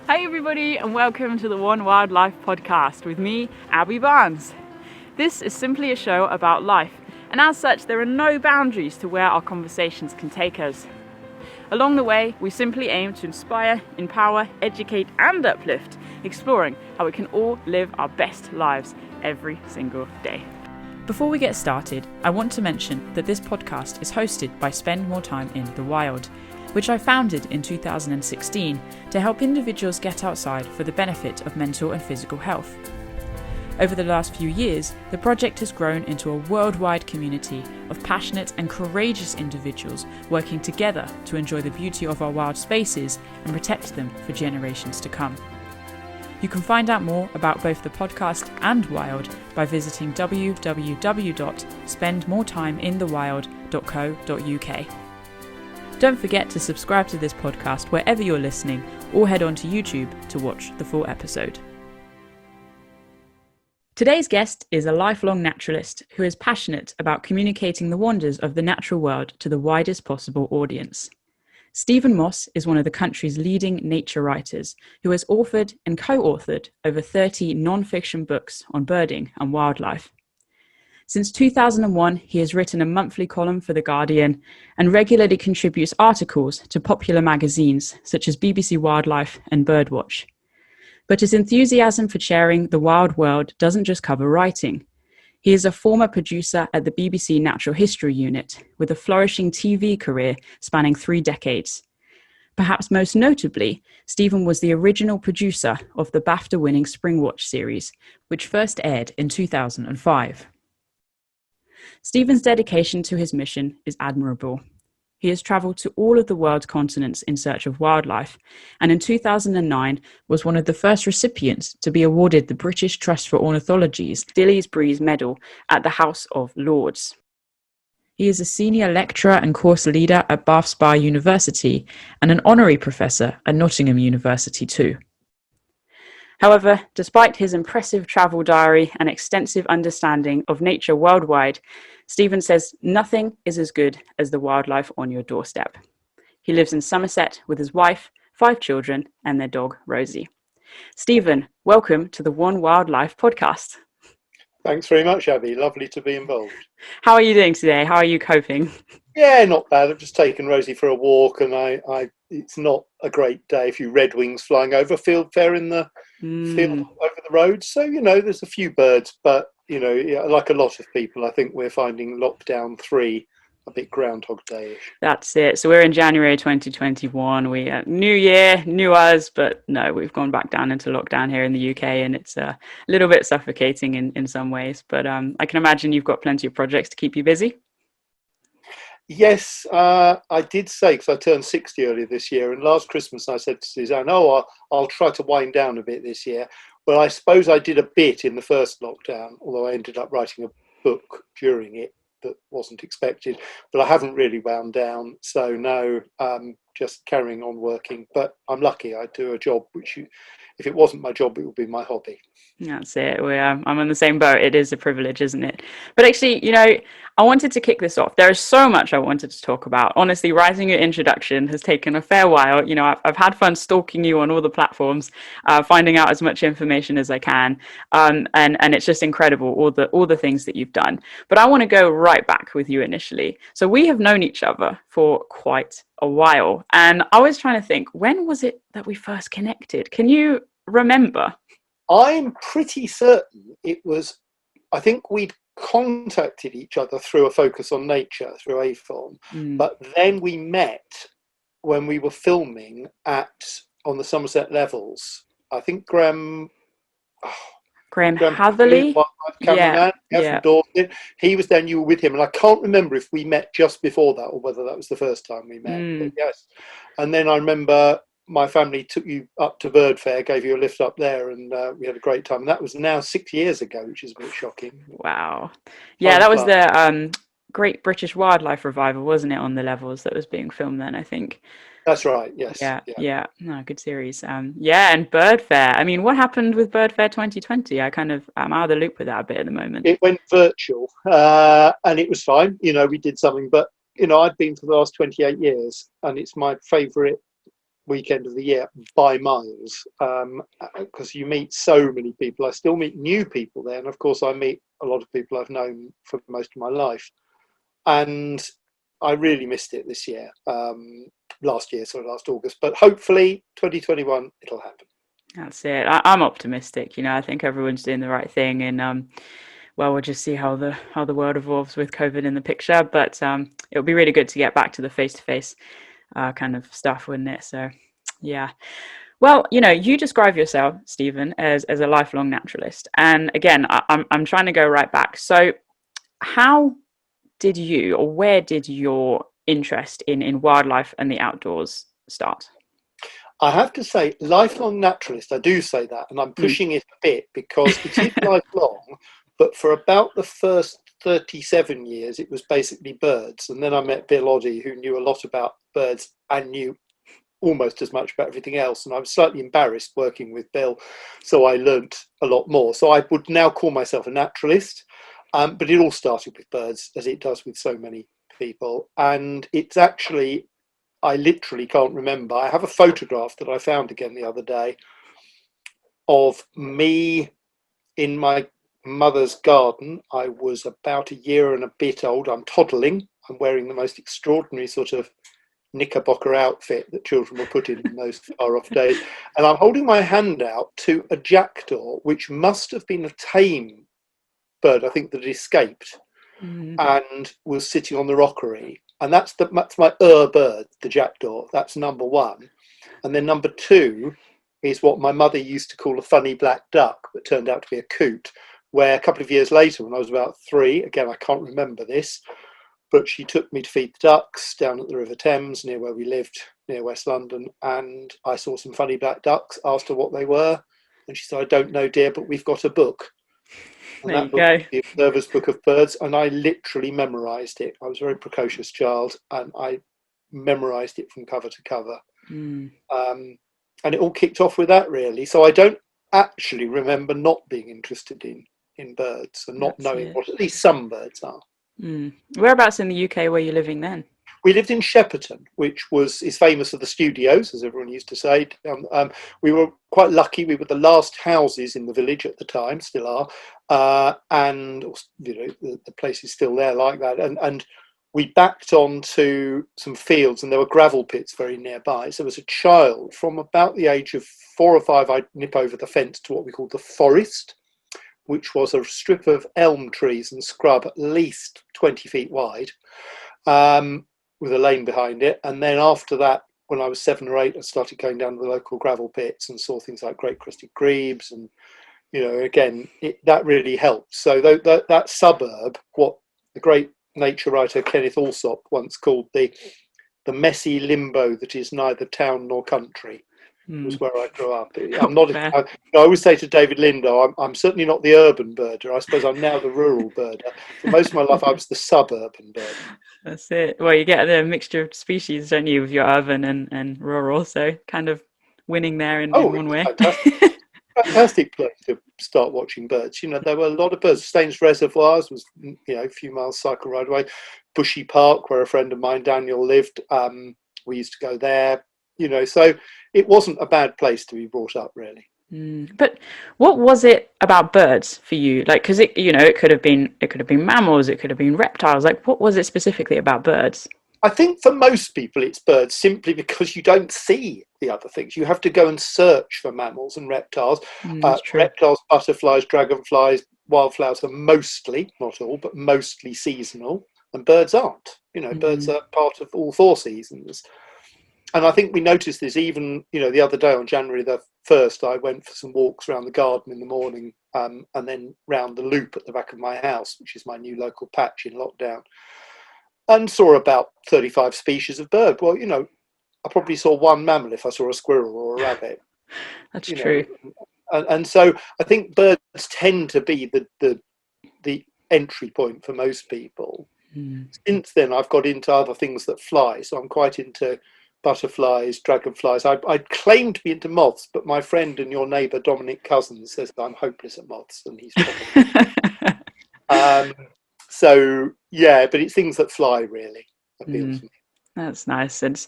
Hi everybody and welcome to the One Wildlife podcast with me, Abbie Barnes. This is simply a show about life, and as such there are no boundaries to where our conversations can take us. Along the way, we simply aim to inspire, empower, educate and uplift, exploring how we can all live our best lives every single day. Before we get started, I want to mention that this podcast is hosted by Spend More Time in the Wild, which I founded in 2016 to help individuals get outside for the benefit of mental and physical health. Over the last few years, the project has grown into a worldwide community of passionate and courageous individuals working together to enjoy the beauty of our wild spaces and protect them for generations to come. You can find out more about both the podcast and Wild by visiting www.spendmoretimeinthewild.co.uk. Don't forget to subscribe to this podcast wherever you're listening, or head on to YouTube to watch the full episode. Today's guest is a lifelong naturalist who is passionate about communicating the wonders of the natural world to the widest possible audience. Stephen Moss is one of the country's leading nature writers who has authored and co-authored over 30 non-fiction books on birding and wildlife. Since 2001, he has written a monthly column for The Guardian and regularly contributes articles to popular magazines such as BBC Wildlife and Birdwatch. But his enthusiasm for sharing the wild world doesn't just cover writing. He is a former producer at the BBC Natural History Unit, with a flourishing TV career spanning 3 decades. Perhaps most notably, Stephen was the original producer of the BAFTA-winning Springwatch series, which first aired in 2005. Stephen's dedication to his mission is admirable. He has travelled to all of the world's continents in search of wildlife, and in 2009 was one of the first recipients to be awarded the British Trust for Ornithology's Dilys Breeze Medal at the House of Lords. He is a senior lecturer and course leader at Bath Spa University and an honorary professor at Nottingham University too. However, despite his impressive travel diary and extensive understanding of nature worldwide, Stephen says nothing is as good as the wildlife on your doorstep. He lives in Somerset with his wife, 5 children, and their dog, Rosie. Stephen, welcome to the One Wildlife podcast. Thanks very much, Abbie. Lovely to be involved. How are you doing today? How are you coping? Yeah, not bad. I've just taken Rosie for a walk, and it's not a great day. A few redwings flying over fieldfare in the field over the road. So, there's a few birds, but, like a lot of people, I think we're finding lockdown 3 a bit Groundhog Day-ish. That's it. So we're in January 2021. We new year, new us, but no, we've gone back down into lockdown here in the UK, and it's a little bit suffocating in some ways. But I can imagine you've got plenty of projects to keep you busy. Yes, I did say, because I turned 60 earlier this year, and last Christmas I said to Suzanne, I'll try to wind down a bit this year. Well, I suppose I did a bit in the first lockdown, although I ended up writing a book during it that wasn't expected, but I haven't really wound down. So no, just carrying on working. But I'm lucky I do a job which, if it wasn't my job, it would be my hobby. That's it. I'm on the same boat. It is a privilege, isn't it? But actually, I wanted to kick this off. There is so much I wanted to talk about. Honestly, writing your introduction has taken a fair while. I've had fun stalking you on all the platforms, finding out as much information as I can. And it's just incredible, all the things that you've done. But I want to go right back with you initially. So we have known each other for quite a while. And I was trying to think, when was it that we first connected? Can you remember? I'm pretty certain it was, I think we'd contacted each other through a focus on nature, through AFON, but then we met when we were filming on the Somerset Levels. I think Graham Hatherley, cameraman, from Dorset. He was there, and you were with him, and I can't remember if we met just before that or whether that was the first time we met. But yes, and then I remember my family took you up to Bird Fair, gave you a lift up there, and we had a great time. And that was now 6 years ago, which is a bit shocking. Wow. Yeah, that was the Great British Wildlife Revival, wasn't it, on the Levels that was being filmed then, I think. That's right, yes. Yeah. No, good series. And Bird Fair. I mean, what happened with Bird Fair 2020? I'm out of the loop with that a bit at the moment. It went virtual, and it was fine. We did something, but, I'd been for the last 28 years, and it's my favourite weekend of the year by miles, because you meet so many people. I still meet new people there, and of course I meet a lot of people I've known for most of my life, and I really missed it this year, last August, but hopefully 2021 it'll happen. That's it. I'm optimistic. I think everyone's doing the right thing, and well, we'll just see how the world evolves with COVID in the picture. But it'll be really good to get back to the face-to-face kind of stuff, wouldn't it? So, yeah. Well, you describe yourself, Stephen, as a lifelong naturalist, and again, I'm trying to go right back. So, how did you, or where did your interest in wildlife and the outdoors start? I have to say, lifelong naturalist, I do say that, and I'm pushing it a bit because it is lifelong, but for about the first 37 years, it was basically birds. And then I met Bill Oddie, who knew a lot about birds and knew almost as much about everything else. And I was slightly embarrassed working with Bill, so I learnt a lot more. So I would now call myself a naturalist, but it all started with birds, as it does with so many people. And it's actually, I literally can't remember. I have a photograph that I found again the other day of me in my mother's garden. I was about a year and a bit old. I'm toddling. I'm wearing the most extraordinary sort of knickerbocker outfit that children were put in those far off days. And I'm holding my hand out to a jackdaw, which must have been a tame bird, I think, that had escaped and was sitting on the rockery. And that's my bird, the jackdaw. That's number one. And then number two is what my mother used to call a funny black duck, but turned out to be a coot, where a couple of years later, when I was about 3, again, I can't remember this, but she took me to feed the ducks down at the River Thames, near where we lived, near West London. And I saw some funny black ducks, asked her what they were. And she said, "I don't know, dear, but we've got a book." And There that you book go. was the Observer's Book of Birds, and I literally memorised it. I was a very precocious child, and I memorised it from cover to cover. And it all kicked off with that, really. So I don't actually remember not being interested in birds and not That's knowing it. what at least some birds are. Whereabouts in the UK were you living then? We lived in Shepperton, which is famous for the studios, as everyone used to say. We were quite lucky. We were the last houses in the village at the time, still are, and the place is still there like that. And we backed onto some fields, and there were gravel pits very nearby. So as a child, from about the age of 4 or 5, I'd nip over the fence to what we called the forest, which was a strip of elm trees and scrub at least 20 feet wide. With a lane behind it. And then after that, when I was 7 or 8, I started going down to the local gravel pits and saw things like great crested grebes. And, again, that really helped. So that suburb, what the great nature writer Kenneth Alsop once called the messy limbo that is neither town nor country, was where I grew up. I'm not. I always say to David Lindo, I'm certainly not the urban birder. I suppose I'm now the rural birder. For most of my life, I was the suburban birder. That's it. Well, you get the mixture of species, don't you, with your urban and rural, so kind of winning there in one way. Fantastic place to start watching birds. There were a lot of birds. Staines Reservoirs was, a few miles cycle ride away. Bushy Park, where a friend of mine, Daniel, lived. We used to go there. So it wasn't a bad place to be brought up, really. But what was it about birds for you? Like, because it could have been mammals, it could have been reptiles. Like, what was it specifically about birds? I think for most people it's birds, simply because you don't see the other things. You have to go and search for mammals and reptiles. That's true. Reptiles, butterflies, dragonflies, wildflowers are mostly, not all, but mostly seasonal, and birds aren't. Birds are part of all 4 seasons. And I think we noticed this even, the other day on January the 1st, I went for some walks around the garden in the morning, and then round the loop at the back of my house, which is my new local patch in lockdown, and saw about 35 species of bird. Well, I probably saw 1 mammal if I saw a squirrel or a rabbit. That's true. And so I think birds tend to be the entry point for most people. Since then, I've got into other things that fly. So I'm quite into butterflies, dragonflies. I'd claim to be into moths, but my friend and your neighbour Dominic Cousins says that I'm hopeless at moths, and he's probably. So yeah, but it's things that fly really appeal to me. That's nice. It's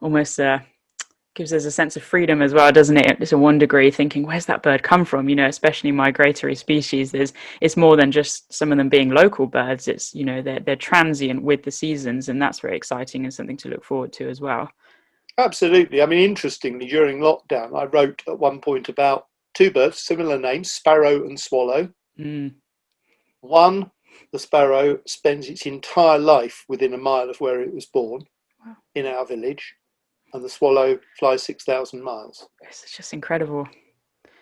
almost Gives us a sense of freedom as well, doesn't it? It's a one degree thinking, where's that bird come from? You know, especially migratory species, it's more than just some of them being local birds. It's, you know, they're transient with the seasons, and that's very exciting and something to look forward to as well. Absolutely. I mean, interestingly, during lockdown, I wrote at one point about two birds, similar names, sparrow and swallow. One, the sparrow, spends its entire life within a mile of where it was born, in our village, and the swallow flies 6,000 miles. It's just incredible.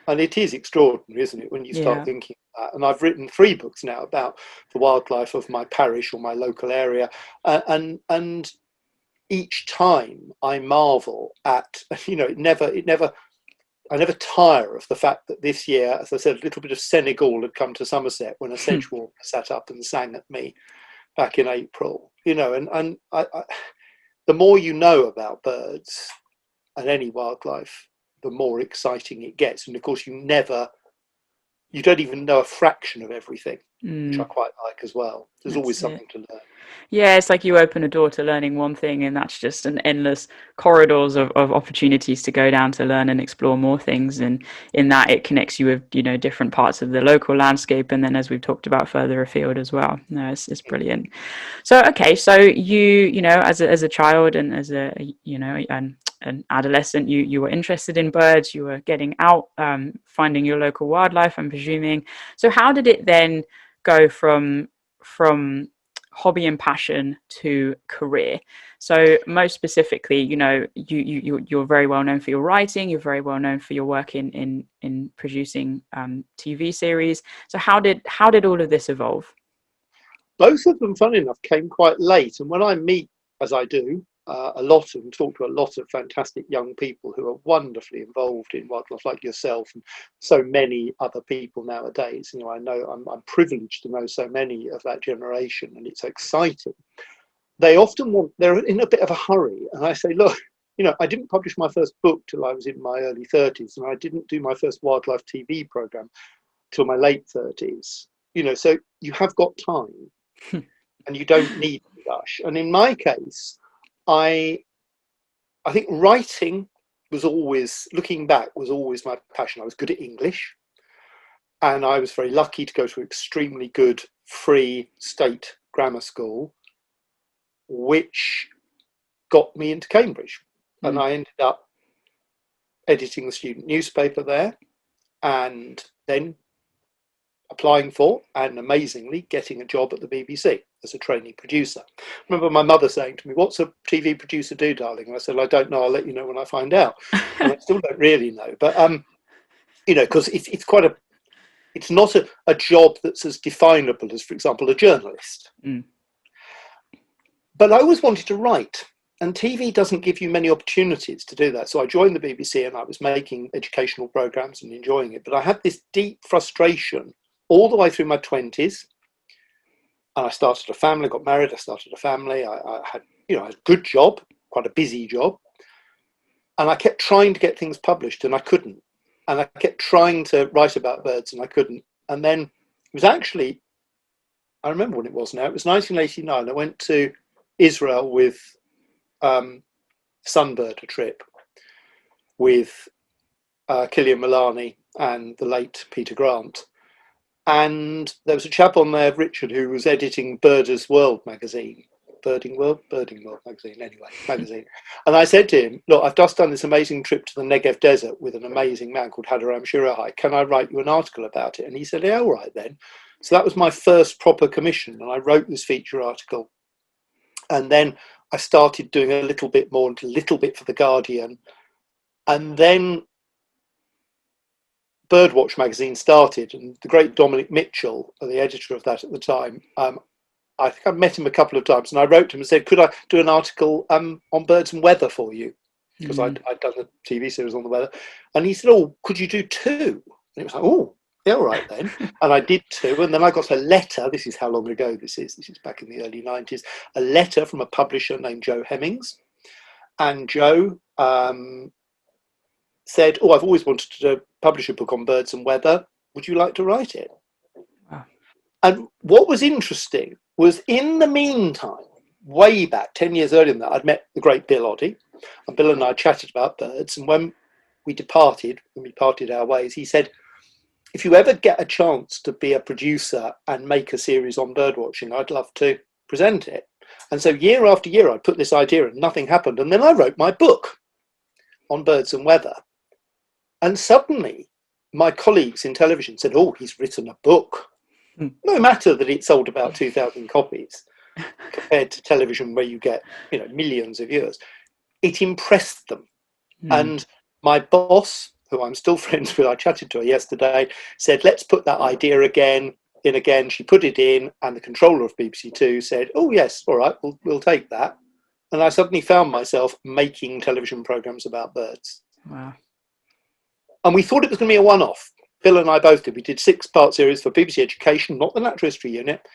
And it is extraordinary, isn't it, when you start thinking of that? And I've written 3 books now about the wildlife of my parish or my local area, and each time I marvel at, you know, I never tire of the fact that this year, as I said, a little bit of Senegal had come to Somerset when a sedgewalker sat up and sang at me back in April, you know, and I, the more you know about birds and any wildlife, the more exciting it gets. And of course, you don't even know a fraction of everything, which I quite like as well. There's always something to learn. Yeah, it's like you open a door to learning one thing, and that's just an endless corridors of opportunities to go down to learn and explore more things. And in that, it connects you with, you know, different parts of the local landscape, and then as we've talked about, further afield as well. No, it's brilliant. So okay, so you know, as a child and as a, you know, an adolescent, you were interested in birds. You were getting out, finding your local wildlife, I'm presuming. So how did it then go from hobby and passion to career? So most specifically, you know, you're very well known for your writing. You're very well known for your work in producing TV series. So how did all of this evolve? Both of them, funny enough, came quite late. And when I meet, as I do, a lot and talk to a lot of fantastic young people who are wonderfully involved in wildlife, like yourself and so many other people nowadays. You know, I know I'm privileged to know so many of that generation, and it's exciting. They're in a bit of a hurry, and I say, look, you know, I didn't publish my first book till I was in my early 30s, and I didn't do my first wildlife TV program till my late 30s. You know, so you have got time, and you don't need to rush. And in my case, I think writing was always, looking back, was always my passion. I was good at English, and I was very lucky to go to an extremely good free state grammar school, which got me into Cambridge. And I ended up editing the student newspaper there, and then applying for and amazingly getting a job at the BBC as a trainee producer. I remember my mother saying to me, "What's a TV producer do, darling?" And I said, "I don't know. I'll let you know when I find out." And I still don't really know, but you know, because it's not a job that's as definable as, for example, a journalist. But I always wanted to write, and TV doesn't give you many opportunities to do that. So I joined the BBC, and I was making educational programs and enjoying it. But I had this deep frustration all the way through my 20s. And I started a family, got married, I started a family. I had, you know, a good job, quite a busy job. And I kept trying to get things published, and I couldn't. And I kept trying to write about birds, and I couldn't. And then it was actually, I remember when it was now, it was 1989. I went to Israel with Sunbird, a trip with Killian Milani and the late Peter Grant. And there was a chap on there, Richard, who was editing Birders World magazine. Birding World magazine, anyway, magazine. And I said to him, "Look, I've just done this amazing trip to the Negev desert with an amazing man called Hadaram Shirahai. Can I write you an article about it?" And he said, "Yeah, all right then." So that was my first proper commission. And I wrote this feature article. And then I started doing a little bit more, a little bit for The Guardian. And then Birdwatch magazine started, and the great Dominic Mitchell, the editor of that at the time, I think I met him a couple of times, and I wrote to him and said, "Could I do an article on birds and weather for you?" Because I'd done a TV series on the weather. And he said, "Oh, could you do 2?" And it was like, "Oh, yeah, all right then." And I did 2, and then I got a letter. This is how long ago this is. This is back in the early 90s. A letter from a publisher named Joe Hemmings. And Joe said, "Oh, I've always wanted to publish a book on birds and weather. Would you like to write it?" Wow. And what was interesting was, in the meantime, way back 10 years earlier than that, I'd met the great Bill Oddie, and Bill and I chatted about birds. And when we parted our ways, he said, if you ever get a chance to be a producer and make a series on birdwatching, I'd love to present it. And so year after year, I put this idea and nothing happened. And then I wrote my book on birds and weather. And suddenly my colleagues in television said, oh, he's written a book. No matter that it sold about 2,000 copies compared to television where you get, millions of viewers. It impressed them. And my boss, who I'm still friends with, I chatted to her yesterday, said, let's put that idea in again. She put it in, and the controller of BBC Two said, oh, yes, all right, we'll take that. And I suddenly found myself making television programmes about birds. Wow. And we thought it was going to be a one-off. Bill and I both did. We did 6-part series for BBC Education, not the Natural History Unit.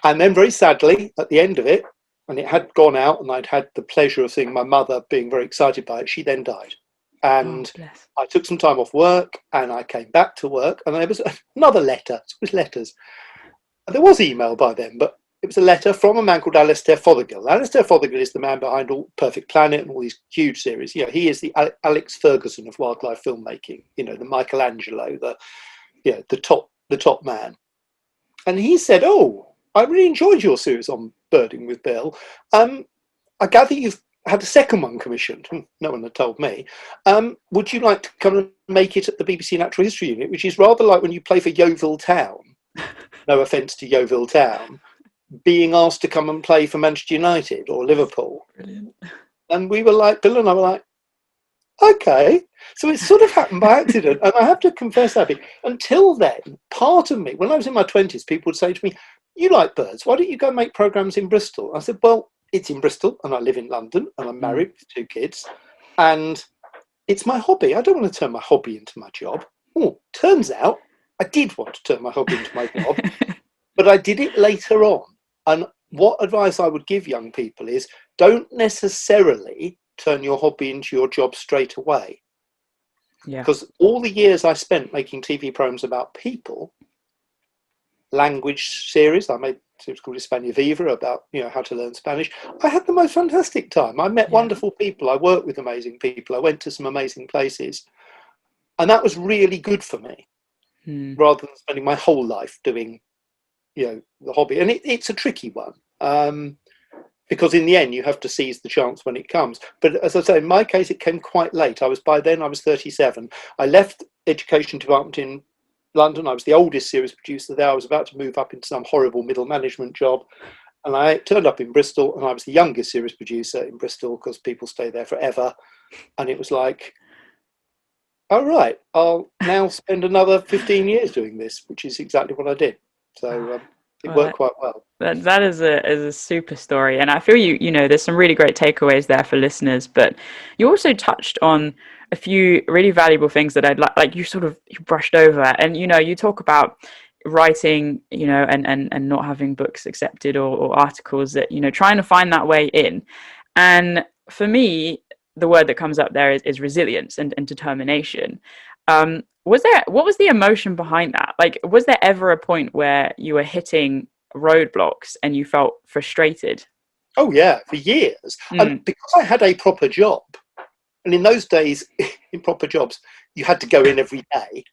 And then very sadly, at the end of it, and it had gone out and I'd had the pleasure of seeing my mother being very excited by it, she then died. And I took some time off work and I came back to work, and there was another letter. It was letters. And there was email by then, but it was a letter from a man called Alistair Fothergill. Alistair Fothergill is the man behind all Perfect Planet and all these huge series. He is the Alex Ferguson of wildlife filmmaking. The Michelangelo, the top man. And he said, "Oh, I really enjoyed your series on birding with Bill. I gather you've had a second one commissioned." No one had told me. Would you like to come and make it at the BBC Natural History Unit, which is rather like when you play for Yeovil Town. No offence to Yeovil Town. Being asked to come and play for Manchester United or Liverpool. Brilliant. And we were like, Bill and I were like, okay. So it sort of happened by accident. And I have to confess, Abbie, until then, part of me, when I was in my 20s, people would say to me, you like birds, why don't you go make programmes in Bristol? I said, well, it's in Bristol and I live in London and I'm married with 2 kids. And it's my hobby. I don't want to turn my hobby into my job. Oh, turns out I did want to turn my hobby into my job, but I did it later on. And what advice I would give young people is don't necessarily turn your hobby into your job straight away. Yeah. Because all the years I spent making TV programs about people, language series, I made a series called Hispania Viva about how to learn Spanish. I had the most fantastic time. I met wonderful people. I worked with amazing people. I went to some amazing places. And that was really good for me, rather than spending my whole life doing the hobby. And it's a tricky one, because in the end you have to seize the chance when it comes. But as I say, in my case it came quite late. By then I was 37. I left education department in London. I was the oldest series producer there. I was about to move up into some horrible middle management job, and I turned up in Bristol, and I was the youngest series producer in Bristol because people stay there forever. And it was like, all right, I'll now spend another 15 years doing this, which is exactly what I did. So it worked quite well. That is a super story, and I feel there's some really great takeaways there for listeners. But you also touched on a few really valuable things that I'd like you brushed over, and you talk about writing, and not having books accepted or articles that trying to find that way in. And for me, the word that comes up there is resilience and determination. What was the emotion behind that? Like, was there ever a point where you were hitting roadblocks and you felt frustrated? Oh yeah, for years. And because I had a proper job, and in those days, in proper jobs, you had to go in every day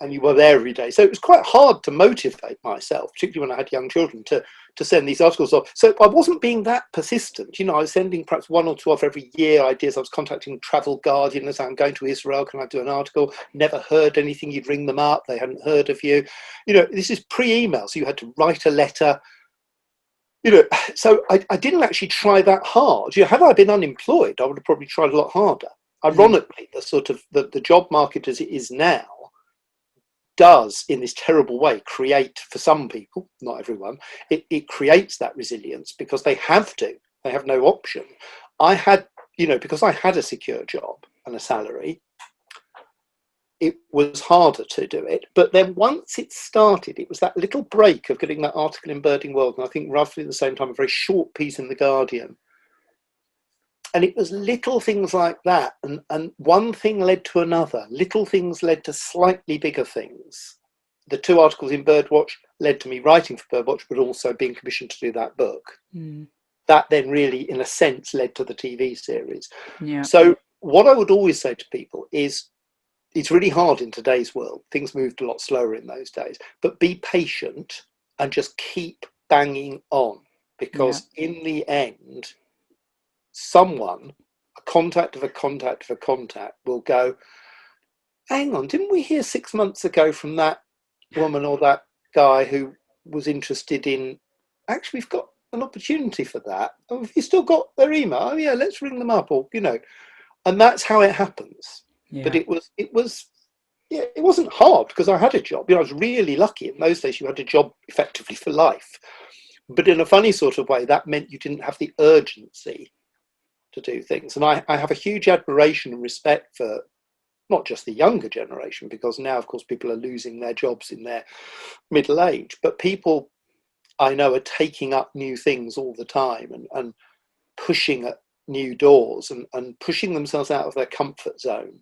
and you were there every day. So it was quite hard to motivate myself, particularly when I had young children, to send these articles off. So I wasn't being that persistent. I was sending perhaps 1 or 2 off every year ideas. I was contacting Travel Guardian and saying, I'm going to Israel, can I do an article? Never heard anything. You'd ring them up. They hadn't heard of you. This is pre-email, so you had to write a letter. So I didn't actually try that hard. Had I been unemployed, I would have probably tried a lot harder. Ironically, the job market as it is now does, in this terrible way, create, for some people, not everyone, it creates that resilience because they have to. They have no option. I had, because I had a secure job and a salary, it was harder to do it. But then once it started, it was that little break of getting that article in Birding World, and I think roughly at the same time, a very short piece in The Guardian. And it was little things like that. And one thing led to another. Little things led to slightly bigger things. The 2 articles in Birdwatch led to me writing for Birdwatch, but also being commissioned to do that book. that then really, in a sense, led to the TV series. Yeah. So what I would always say to people is, it's really hard in today's world. Things moved a lot slower in those days, but be patient and just keep banging on, because in the end, someone, a contact of a contact of a contact, will go, hang on, didn't we hear 6 months ago from that woman or that guy who was interested in, actually, we've got an opportunity for that. Oh, have you still got their email? Oh yeah, let's ring them up, or, you know, and that's how it happens. Yeah. But it wasn't hard, because I had a job. You know, I was really lucky. In those days, you had a job effectively for life. But in a funny sort of way, that meant you didn't have the urgency to do things. And I have a huge admiration and respect for not just the younger generation, because now, of course, people are losing their jobs in their middle age, but people I know are taking up new things all the time, and pushing at new doors, and pushing themselves out of their comfort zone.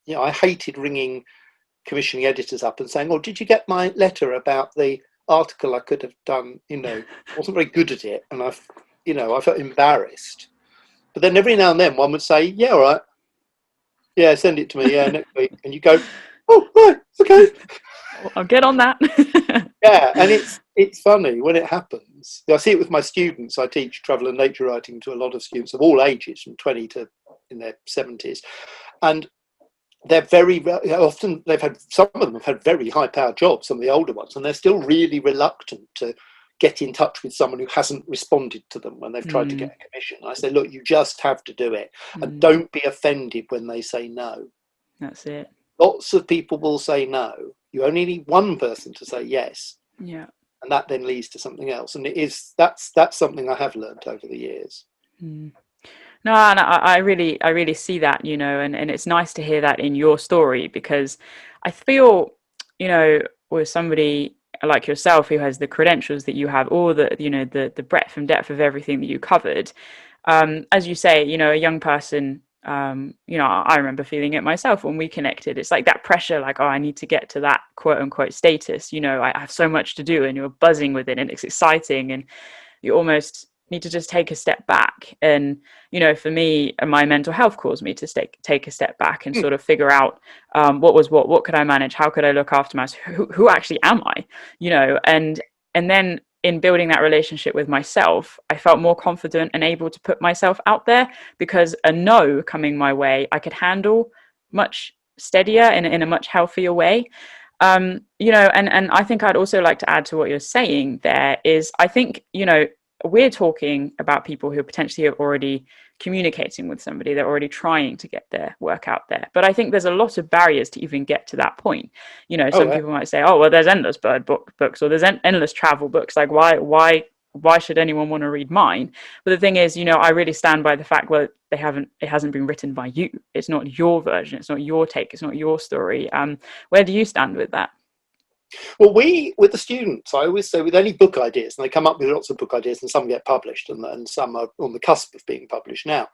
You know, I hated ringing commissioning editors up and saying, oh, did you get my letter about the article I could have done? You know, I wasn't very good at it, and I felt embarrassed. But then every now and then one would say, yeah, all right, yeah, send it to me, yeah, next week. And you go, oh, right, okay. I'll get on that. Yeah, and it's funny when it happens. I see it with my students. I teach travel and nature writing to a lot of students of all ages, from 20 to in their 70s. And they're very often, some of them have had very high powered jobs, some of the older ones, and they're still really reluctant to get in touch with someone who hasn't responded to them when they've tried to get a commission. I say, look, you just have to do it, and don't be offended when they say no. That's it. Lots of people will say no. You only need one person to say yes. Yeah. And that then leads to something else. And that's something I have learned over the years. No, and I really see that, you know, and it's nice to hear that in your story, because I feel, you know, with somebody like yourself who has the credentials that you have, all the, you know, the breadth and depth of everything that you covered, as you say, you know, a young person, you know, I remember feeling it myself when we connected. It's like that pressure, like, oh, I need to get to that quote unquote status, you know, I have so much to do, and you're buzzing with it and it's exciting, and you almost need to just take a step back. And, you know, for me, my mental health caused me to take a step back and sort of figure out what could I manage? How could I look after myself? Who actually am I? You know, and then in building that relationship with myself, I felt more confident and able to put myself out there, because a no coming my way, I could handle much steadier in a much healthier way. You know, and I think I'd also like to add to what you're saying there is, I think, you know, we're talking about people who potentially are already communicating with somebody, they're already trying to get their work out there. But I think there's a lot of barriers to even get to that point. You know, some people might say, oh, well, there's endless bird books, or there's endless travel books. Like, why should anyone want to read mine? But the thing is, you know, I really stand by the fact, well, it hasn't been written by you. It's not your version. It's not your take. It's not your story. Where do you stand with that? Well, with the students, I always say, with any book ideas, and they come up with lots of book ideas, and some get published, and some are on the cusp of being published now.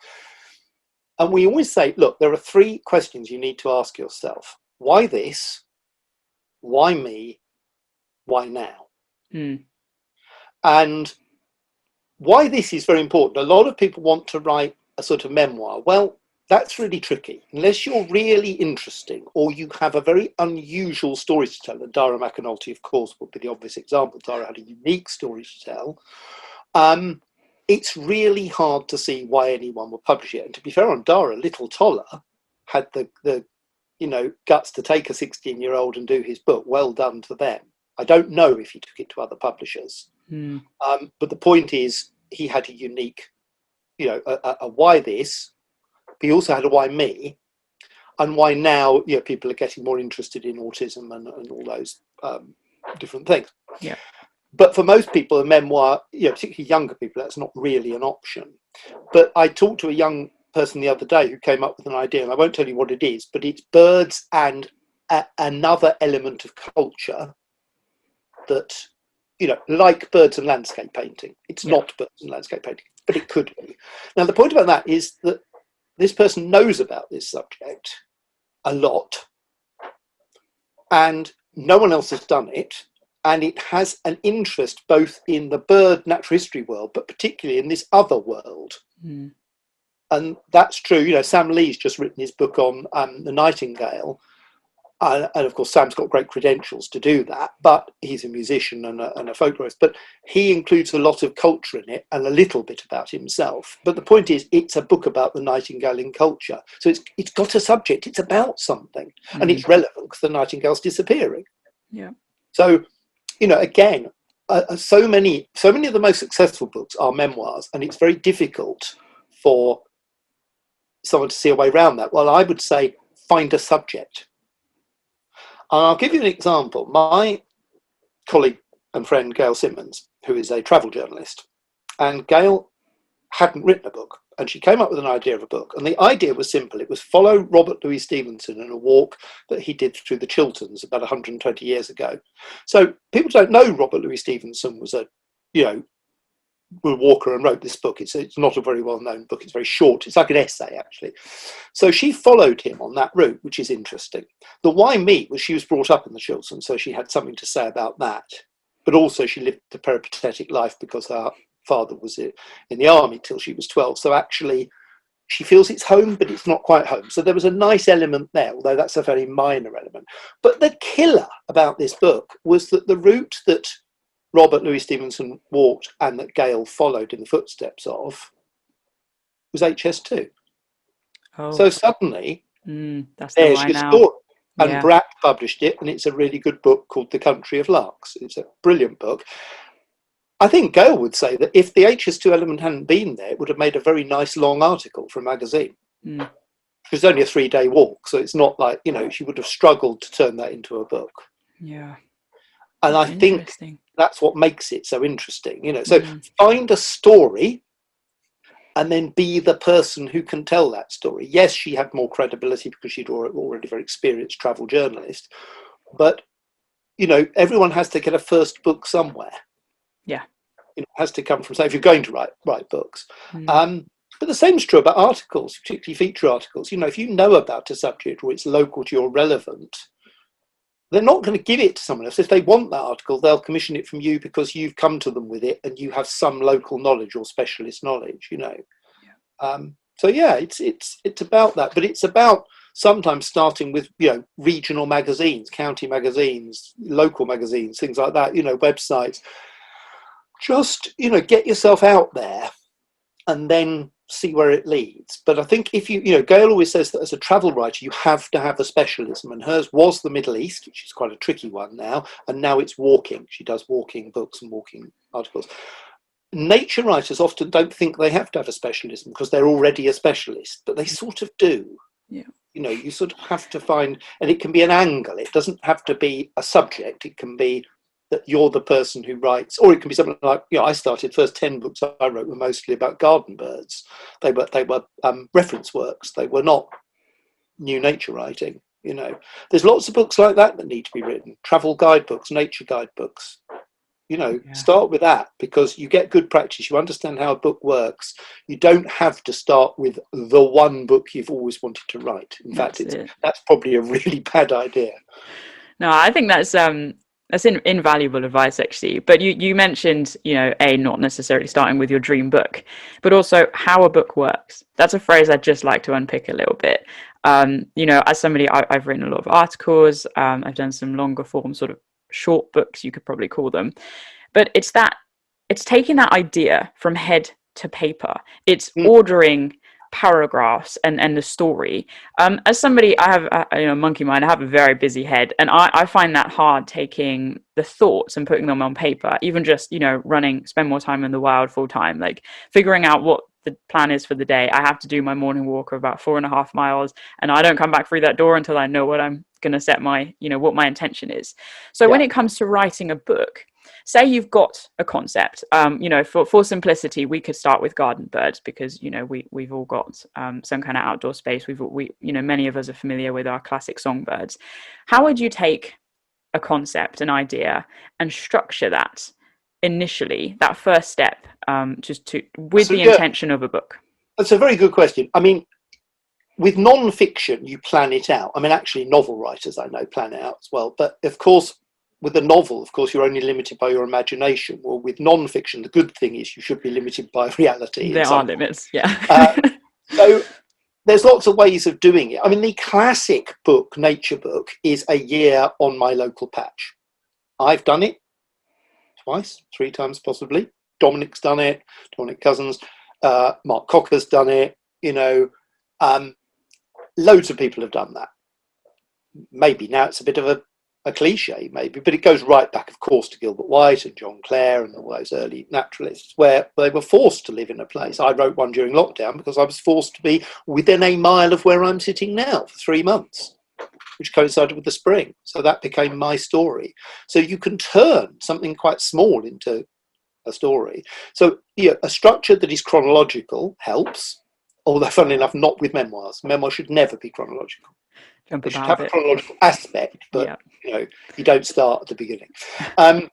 And we always say, look, there are 3 questions you need to ask yourself. Why this? Why me? Why now? And why this is very important. A lot of people want to write a sort of memoir. Well, that's really tricky. Unless you're really interesting, or you have a very unusual story to tell, and Dara McAnulty, of course, would be the obvious example. Dara had a unique story to tell. It's really hard to see why anyone would publish it. And to be fair on Dara, Little Toller had the you know, guts to take a 16-year-old and do his book. Well done to them. I don't know if he took it to other publishers. But the point is, he had a unique, you know, a why this. He also had a why me, and why now, you know, people are getting more interested in autism and all those different things. Yeah. But for most people, a memoir, you know, particularly younger people, that's not really an option. But I talked to a young person the other day who came up with an idea, and I won't tell you what it is, but it's birds and another element of culture that, you know, like birds and landscape painting. It's not birds and landscape painting, but it could be. Now, the point about that is that this person knows about this subject a lot, and no one else has done it, and it has an interest both in the bird natural history world, but particularly in this other world. And that's true. You know, Sam Lee's just written his book on the nightingale. And of course, Sam's got great credentials to do that, but he's a musician and a folklorist. But he includes a lot of culture in it and a little bit about himself. But the point is, it's a book about the nightingale in culture. So it's got a subject. It's about something, and it's relevant because the nightingale's disappearing. Yeah. So, you know, again, so many of the most successful books are memoirs, and it's very difficult for someone to see a way around that. Well, I would say find a subject. I'll give you an example. My colleague and friend Gail Simmons, who is a travel journalist, and Gail hadn't written a book, and she came up with an idea of a book. And the idea was simple. It was follow Robert Louis Stevenson in a walk that he did through the Chilterns about 120 years ago. So people don't know Robert Louis Stevenson was a, you know, walker and wrote this book. It's not a very well-known book. It's very short. It's like an essay, actually. So she followed him on that route, which is interesting. The why me was she was brought up in the Chilterns, so she had something to say about that. But also she lived a peripatetic life because her father was in the army till she was 12. So actually she feels it's home, but it's not quite home. So there was a nice element there, although that's a very minor element. But the killer about this book was that the route that Robert Louis Stevenson walked and that Gail followed in the footsteps of was HS2. Oh. So suddenly, that's there's your story. And yeah. Brack published it, and it's a really good book called The Country of Larks. It's a brilliant book. I think Gail would say that if the HS2 element hadn't been there, it would have made a very nice long article for a magazine. It was only a 3-day walk, so it's not like, you know, she would have struggled to turn that into a book. Yeah. And I think that's what makes it so interesting, you know. So find a story and then be the person who can tell that story. Yes, she had more credibility because she'd already very experienced travel journalist. But, you know, everyone has to get a first book somewhere. Yeah. It has to come from, say, if you're going to write books. But the same is true about articles, particularly feature articles. You know, if you know about a subject or it's local to you or relevant, they're not going to give it to someone else. If they want that article, they'll commission it from you because you've come to them with it and you have some local knowledge or specialist knowledge, you know. Yeah. So yeah, it's about that, but it's about sometimes starting with, you know, regional magazines, county magazines, local magazines, things like that, you know, websites. Just, you know, get yourself out there and then see where it leads. But I think if you know, Gail always says that as a travel writer, you have to have a specialism, and hers was the Middle East, which is quite a tricky one now, and now it's walking. She does walking books and walking articles. Nature writers often don't think they have to have a specialism because they're already a specialist, but they sort of do. Yeah. You know, you sort of have to find, and it can be an angle. It doesn't have to be a subject. It can be that you're the person who writes, or it can be something like, you know, I started, first 10 books I wrote were mostly about garden birds. They were reference works. They were not new nature writing. You know, there's lots of books like that need to be written. Travel guidebooks, nature guidebooks. You know, start with that because you get good practice. You understand how a book works. You don't have to start with the one book you've always wanted to write. In fact, that's probably a really bad idea. No, I think that's invaluable advice, actually. But you mentioned, you know, not necessarily starting with your dream book, but also how a book works. That's a phrase I'd just like to unpick a little bit. You know, as somebody, I've written a lot of articles. I've done some longer form sort of short books, you could probably call them. But it's taking that idea from head to paper. It's ordering paragraphs and the story. As somebody, I have a monkey mind. I have a very busy head, and I find that hard, taking the thoughts and putting them on paper. Even just, you know, spend more time in the wild full time, like figuring out what the plan is for the day. I have to do my morning walk of about 4.5 miles, and I don't come back through that door until I know what I'm going to set what my intention is. So when it comes to writing a book, say you've got a concept, you know, for simplicity, we could start with garden birds because, you know, we've all got some kind of outdoor space. You know, many of us are familiar with our classic songbirds. How would you take a concept, an idea, and structure that initially, that first step, with the intention of a book? That's a very good question. I mean, with non-fiction, you plan it out. I mean, actually, novel writers I know plan it out as well. But of course, with a novel, of course, you're only limited by your imagination. Well, with non-fiction, the good thing is you should be limited by reality. There are limits, yeah. So there's lots of ways of doing it. I mean, the classic book, nature book, is a year on my local patch. I've done it twice, 3 times possibly. Dominic's done it, Dominic Cousins, Mark Cocker's done it, loads of people have done that. Maybe now it's a bit of a cliche, maybe, but it goes right back, of course, to Gilbert White and John Clare and all those early naturalists, where they were forced to live in a place. I wrote one during lockdown because I was forced to be within a mile of where I'm sitting now for 3 months, which coincided with the spring. So that became my story. So you can turn something quite small into a story. So a structure that is chronological helps, although funnily enough, not with memoirs. Memoirs should never be chronological. They should have a chronological aspect, but you don't start at the beginning. I'll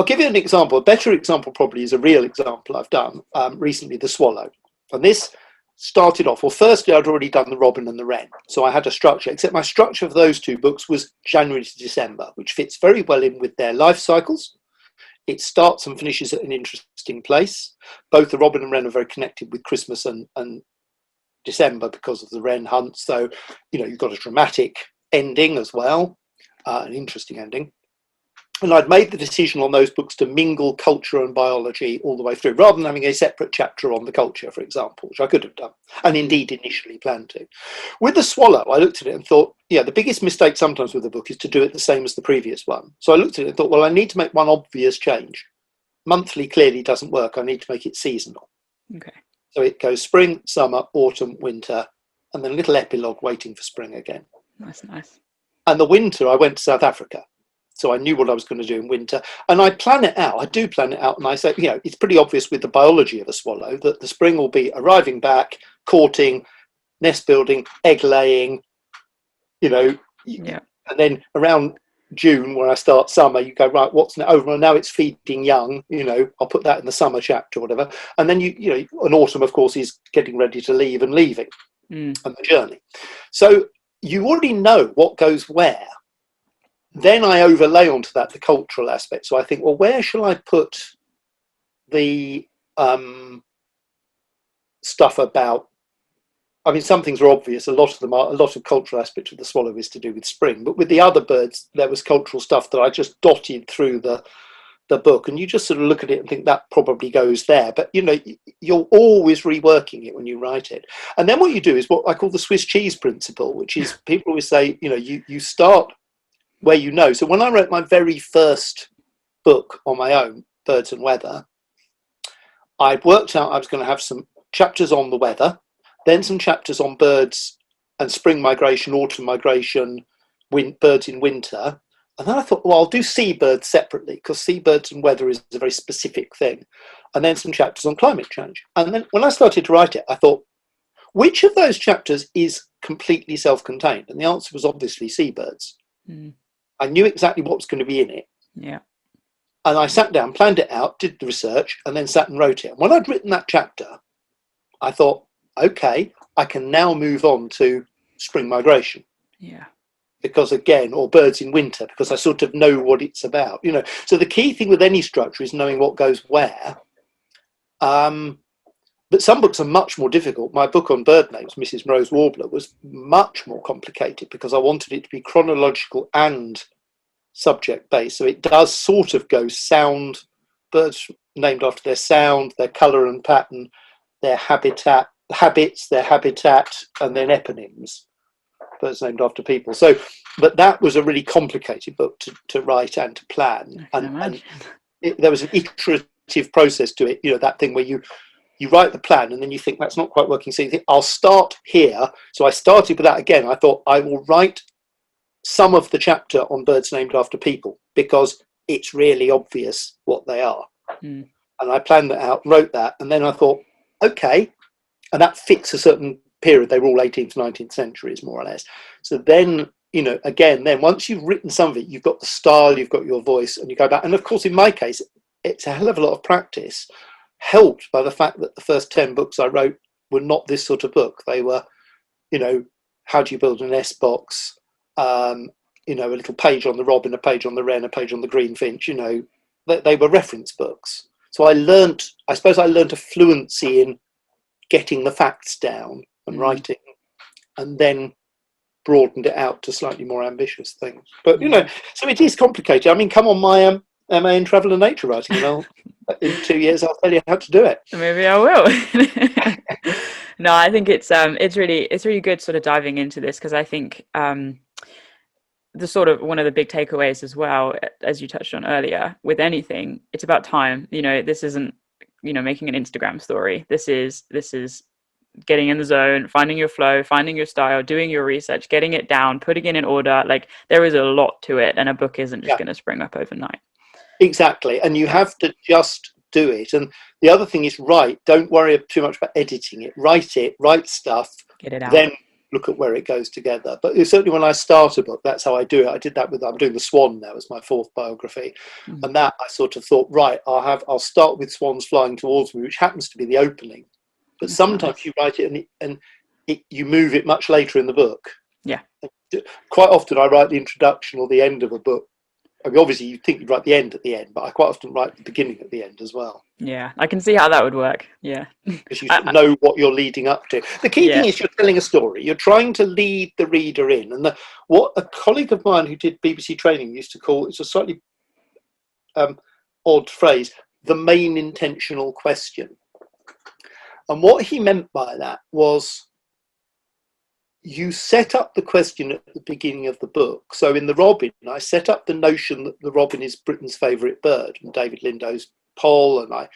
give you an example. A better example probably is a real example I've done recently, The Swallow. And this started off, well, firstly, I'd already done The Robin and the Wren. So I had a structure, except my structure for those 2 books was January to December, which fits very well in with their life cycles. It starts and finishes at an interesting place. Both The Robin and Wren are very connected with Christmas and December because of the wren hunt. So, you've got a dramatic ending as well, an interesting ending. And I'd made the decision on those books to mingle culture and biology all the way through, rather than having a separate chapter on the culture, for example, which I could have done, and indeed initially planned to. With The Swallow, I looked at it and thought, the biggest mistake sometimes with a book is to do it the same as the previous one. So I looked at it and thought, well, I need to make one obvious change. Monthly clearly doesn't work. I need to make it seasonal. Okay. So it goes spring, summer, autumn, winter, and then a little epilogue waiting for spring again. That's nice. And the winter, I went to South Africa. So I knew what I was going to do in winter. And I plan it out. I do plan it out. And I say, it's pretty obvious with the biology of a swallow that the spring will be arriving back, courting, nest building, egg laying, and then around June, when I start summer, you go, right, what's now over? Now it's feeding young, I'll put that in the summer chapter or whatever. And then an autumn, of course, is getting ready to leave and leaving and the journey. So you already know what goes where. Then I overlay onto that the cultural aspect. So I think, well, where shall I put the stuff about? I mean, some things are obvious. A lot of cultural aspects of the swallow is to do with spring. But with the other birds, there was cultural stuff that I just dotted through the book. And you just sort of look at it and think that probably goes there. But, you're always reworking it when you write it. And then what you do is what I call the Swiss cheese principle, which is people always say, you start where you know. So when I wrote my very first book on my own, Birds and Weather, I'd worked out I was going to have some chapters on the weather, then some chapters on birds and spring migration, autumn migration, birds in winter. And then I thought, well, I'll do seabirds separately because seabirds and weather is a very specific thing. And then some chapters on climate change. And then when I started to write it, I thought, which of those chapters is completely self-contained? And the answer was obviously seabirds. I knew exactly what was going to be in it. Yeah. And I sat down, planned it out, did the research, and then sat and wrote it. And when I'd written that chapter, I thought, okay, I can now move on to spring migration. Yeah. Because again, or birds in winter, because I sort of know what it's about. So the key thing with any structure is knowing what goes where. But some books are much more difficult. My book on bird names, Mrs. Moreau's Warbler, was much more complicated because I wanted it to be chronological and subject-based. So it does sort of go sound, birds named after their sound, their colour and pattern, their habitat, their habitat, and then eponyms, birds named after people. So, but that was a really complicated book to write and to plan. And there was an iterative process to it, that thing where you write the plan and then you think that's not quite working. So you think, I'll start here. So I started with that again. I thought I will write some of the chapter on birds named after people because it's really obvious what they are. And I planned that out, wrote that. And then I thought, okay. And that fits a certain period. They were all 18th, 19th centuries, more or less. So then, again, then once you've written some of it, you've got the style, you've got your voice, and you go back. And of course, in my case, it's a hell of a lot of practice, helped by the fact that the first 10 books I wrote were not this sort of book. They were, how do you build an S box? a little page on the robin, a page on the wren, a page on the greenfinch. They were reference books. So I suppose I learned a fluency in getting the facts down and writing, and then broadened it out to slightly more ambitious things. But so it is complicated. I mean, come on, my MA in travel and nature writing, and in 2 years I'll tell you how to do it. Maybe I will. No, I think it's really good sort of diving into this, because I think the sort of one of the big takeaways as well, as you touched on earlier, with anything, it's about time. This isn't making an Instagram story. This is getting in the zone, finding your flow, finding your style, doing your research, getting it down, putting it in order. Like, there is a lot to it, and a book isn't just going to spring up overnight. Exactly. And you have to just do it. And the other thing is, don't worry too much about editing it. Write stuff, get it out, then look at where it goes together. But certainly when I start a book, that's how I do it. I did that I'm doing The Swan now as my 4th biography. And that I sort of thought, I'll start with swans flying towards me, which happens to be the opening. But sometimes you write it and you move it much later in the book. Yeah. Quite often I write the introduction or the end of a book. I mean, obviously you think you'd write the end at the end, but I quite often write the beginning at the end as well. Yeah, I can see how that would work. Yeah. Because you know what you're leading up to. The key thing is you're telling a story. You're trying to lead the reader in. And what a colleague of mine who did BBC training used to call, it's a slightly odd phrase, the main intentional question. And what he meant by that was, you set up the question at the beginning of the book. So in The Robin, I set up the notion that the robin is Britain's favourite bird, and David Lindo's poll, and I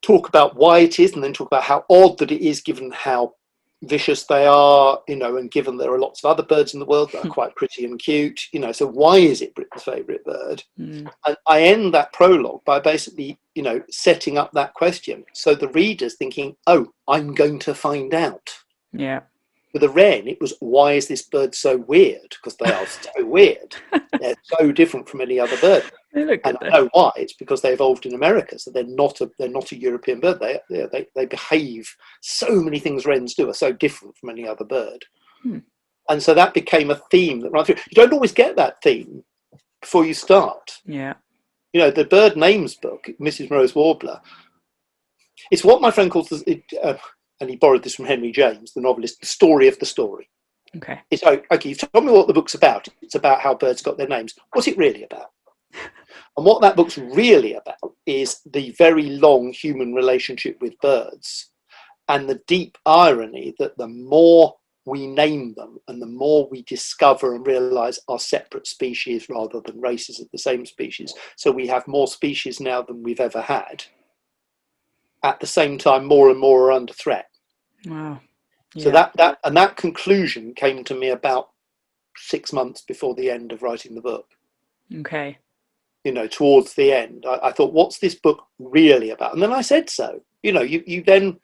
talk about why it is, and then talk about how odd that it is given how vicious they are, and given there are lots of other birds in the world that are quite pretty and cute, so why is it Britain's favourite bird? And I end that prologue by basically, setting up that question. So the reader's thinking, oh, I'm going to find out. Yeah. With a wren, it was, why is this bird so weird? Because they are so weird. They're so different from any other bird. And I know why. It's because they evolved in America, so they're not a European bird. They behave. So many things wrens do are so different from any other bird. And so that became a theme that ran through. You don't always get that theme before you start. Yeah. The bird names book, Mrs. Moreau's Warbler. It's what my friend calls and he borrowed this from Henry James, the novelist, the story of the story. Okay. It's okay, you've told me what the book's about. It's about how birds got their names. What's it really about? And what that book's really about is the very long human relationship with birds, and the deep irony that the more we name them and the more we discover and realise are separate species rather than races of the same species. So we have more species now than we've ever had. At the same time, more and more are under threat. Wow. Yeah. So that conclusion came to me about 6 months before the end of writing the book. Okay. Towards the end, I thought, what's this book really about? And then I said so. You then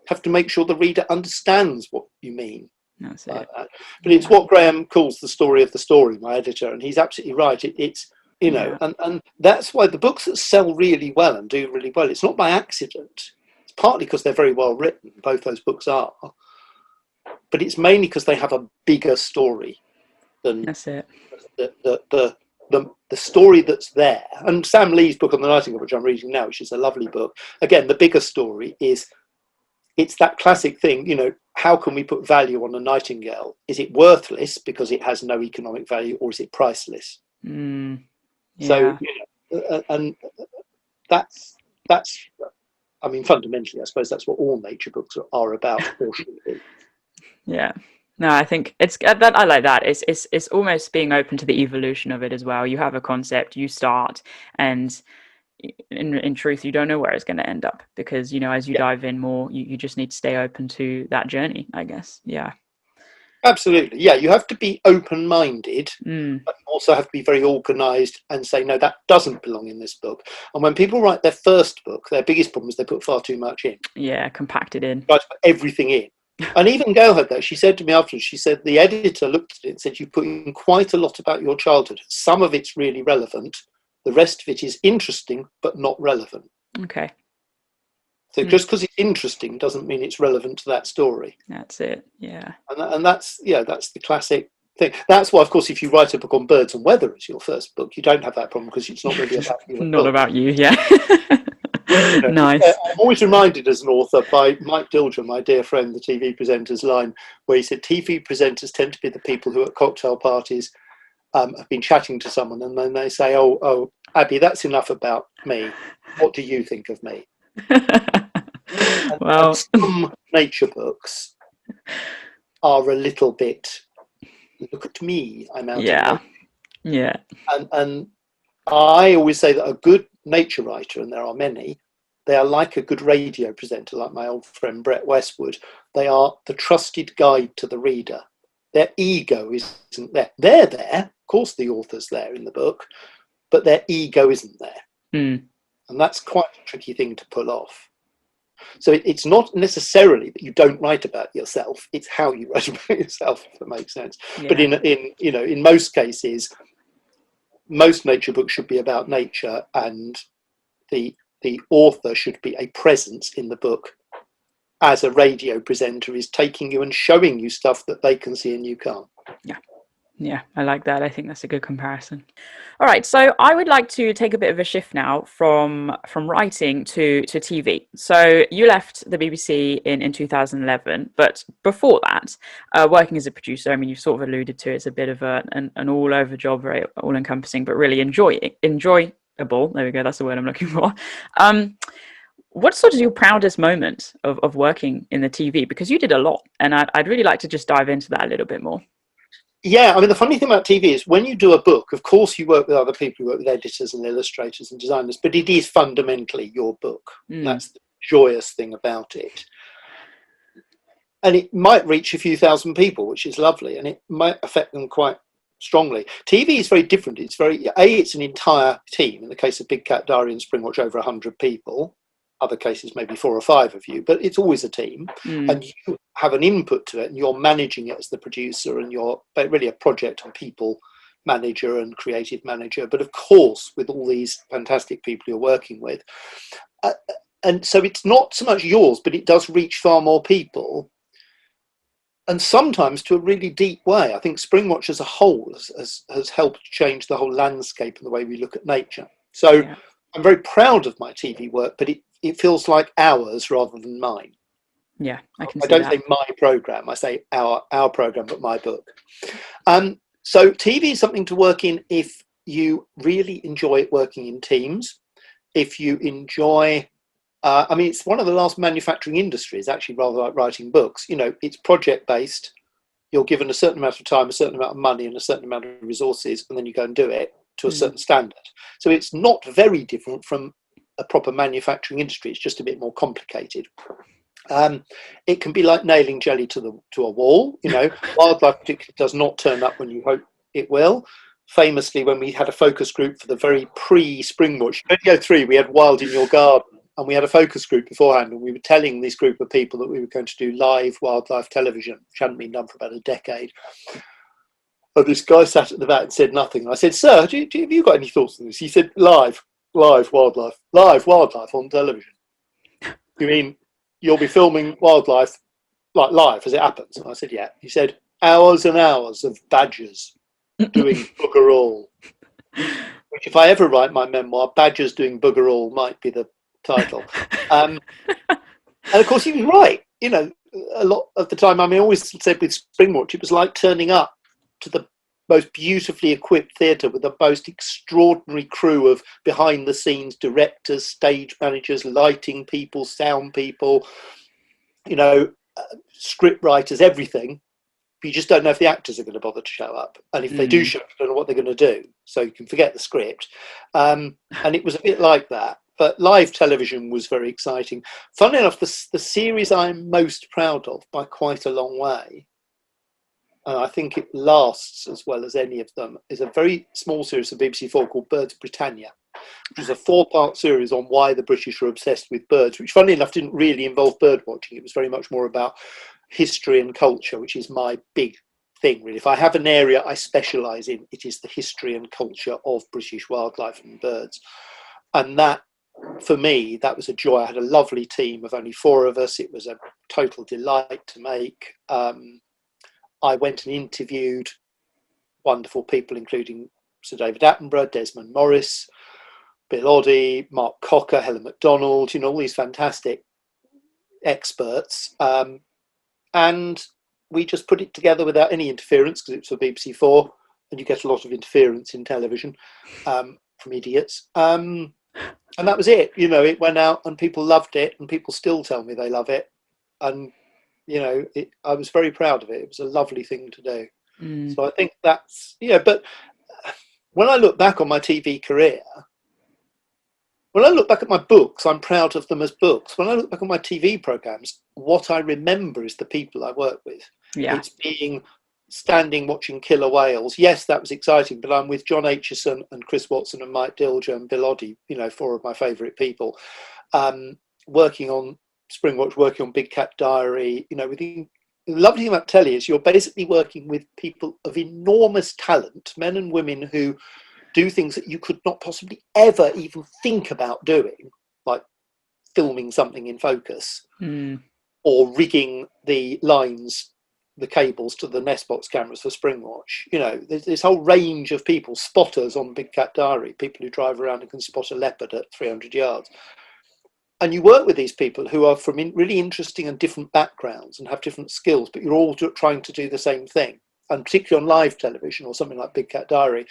have to make sure the reader understands what you mean. That's it. But it's what Graham calls the story of the story, my editor, and he's absolutely right. It's and that's why the books that sell really well and do really well, it's not by accident. It's partly because they're very well written. Both those books are. But it's mainly because they have a bigger story than that's it. The story that's there. And Sam Lee's book on the Nightingale, which I'm reading now, which is a lovely book. Again, the bigger story is, it's that classic thing, how can we put value on a nightingale? Is it worthless because it has no economic value, or is it priceless? Yeah. So, and that's, I mean, fundamentally, I suppose that's what all nature books are about, or should be. Yeah. No, I think it's that I like that. It's almost being open to the evolution of it as well. You have a concept, you start, and in truth, you don't know where it's going to end up, because as you dive in more, you just need to stay open to that journey, I guess. Yeah. Absolutely. Yeah, you have to be open-minded, but you also have to be very organised and say, no, that doesn't belong in this book. And when people write their first book, their biggest problem is they put far too much in. Yeah, compacted in. Try to put everything in. And even Gail had that. She said to me afterwards, she said, the editor looked at it and said, you put in quite a lot about your childhood. Some of it's really relevant. The rest of it is interesting, but not relevant. Okay. So just because it's interesting doesn't mean it's relevant to that story. That's it. Yeah. And that's the classic thing. That's why, of course, if you write a book on birds and weather as your first book, you don't have that problem because it's not going to be about you at Not all. about you, yeah. Nice. I'm always reminded as an author by Mike Dilger, my dear friend, the TV presenter's line, where he said TV presenters tend to be the people who at cocktail parties have been chatting to someone and then they say, oh, Abbie, that's enough about me. What do you think of me? Well, and some nature books are a little bit, look at me, I'm out yeah, in yeah. and I always say that a good nature writer, and there are many, they are like a good radio presenter, like my old friend Brett Westwood. They are the trusted guide to the reader. Their ego isn't there. They're there, of course the author's there in the book, but their ego isn't there. Mm. And that's quite a tricky thing to pull off. So it's not necessarily that you don't write about yourself, it's how you write about yourself, if that makes sense. Yeah. But in most cases, most nature books should be about nature, and the author should be a presence in the book as a radio presenter is taking you and showing you stuff that they can see and you can't. Yeah, I like that. I think that's a good comparison. All right, so I would like to take a bit of a shift now from writing to TV. So you left the BBC in 2011, but before that, working as a producer, I mean, you sort of alluded to it's a bit of an all-over job, very all-encompassing, but really enjoyable. There we go. That's the word I'm looking for. What's sort of your proudest moment of working in the TV? Because you did a lot, and I'd really like to just dive into that a little bit more. Yeah, I mean, the funny thing about TV is when you do a book, of course you work with other people, you work with editors and illustrators and designers, but it is fundamentally your book. That's the joyous thing about it. And it might reach a few thousand people, which is lovely, and it might affect them quite strongly. TV is very different. It's an entire team. In the case of Big Cat Diary and Springwatch, over 100 people. Other cases, maybe 4 or 5 of you, but it's always a team, and you have an input to it, and you're managing it as the producer, and you're really a project and people manager and creative manager. But of course, with all these fantastic people you're working with, and so it's not so much yours, but it does reach far more people, and sometimes to a really deep way. I think Springwatch as a whole has helped change the whole landscape and the way we look at nature. So yeah. I'm very proud of my TV work, but it feels like ours rather than mine. Yeah, I don't say my program. I say our program, but my book. So TV is something to work in if you really enjoy working in teams. If you enjoy, it's one of the last manufacturing industries, actually, rather like writing books. It's project based. You're given a certain amount of time, a certain amount of money, and a certain amount of resources, and then you go and do it to a certain standard. So it's not very different from a proper manufacturing industry. It's just a bit more complicated. It can be like nailing jelly to a wall. Wildlife particularly does not turn up when you hope it will. Famously, when we had a focus group for the very pre-Springwatch, 2003, we had Wild in Your Garden, and we had a focus group beforehand, and we were telling this group of people that we were going to do live wildlife television, which hadn't been done for about a decade. And this guy sat at the back and said nothing. And I said, "Sir, have you got any thoughts on this?" He said, live wildlife on television. You mean you'll be filming wildlife like live as it happens? And I said, yeah. He said, hours and hours of badgers doing bugger all. Which, if I ever write my memoir, Badgers Doing Bugger All might be the title. And of course he was right. A lot of the time, I always said with Springwatch, it was like turning up to the most beautifully equipped theatre with the most extraordinary crew of behind the scenes directors, stage managers, lighting people, sound people, script writers, everything. But you just don't know if the actors are going to bother to show up, and if they do show up, you don't know what they're going to do, so you can forget the script. And it was a bit like that, but live television was very exciting. Funnily enough, the series I'm most proud of by quite a long way, and I think it lasts as well as any of them, is a very small series of BBC4 called Birds Britannia, which is a 4-part series on why the British are obsessed with birds, which funnily enough didn't really involve bird watching. It was very much more about history and culture, which is my big thing, really. If I have an area I specialise in, it is the history and culture of British wildlife and birds. And that, for me, that was a joy. I had a lovely team of only 4 of us. It was a total delight to make. I went and interviewed wonderful people, including Sir David Attenborough, Desmond Morris, Bill Oddie, Mark Cocker, Helen MacDonald, all these fantastic experts. And we just put it together without any interference, because it's for BBC Four, and you get a lot of interference in television from idiots. And that was it. It went out and people loved it, and people still tell me they love it. And, I was very proud of it. It was a lovely thing to do. So I think that's, but when I look back on my TV career, when I look back at my books, I'm proud of them as books. When I look back on my TV programs, what I remember is the people I work with. Yeah. It's standing watching killer whales. Yes, that was exciting, but I'm with John Aitchison and Chris Watson and Mike Dilger and Bill Oddie, four of my favourite people, working on Springwatch, working on Big Cat Diary. The lovely thing about telly is you're basically working with people of enormous talent, men and women who do things that you could not possibly ever even think about doing, like filming something in focus or rigging the lines, the cables to the nest box cameras for Springwatch. There's this whole range of people, spotters on Big Cat Diary, people who drive around and can spot a leopard at 300 yards. And you work with these people who are from really interesting and different backgrounds and have different skills, but you're all trying to do the same thing. And particularly on live television or something like Big Cat Diary,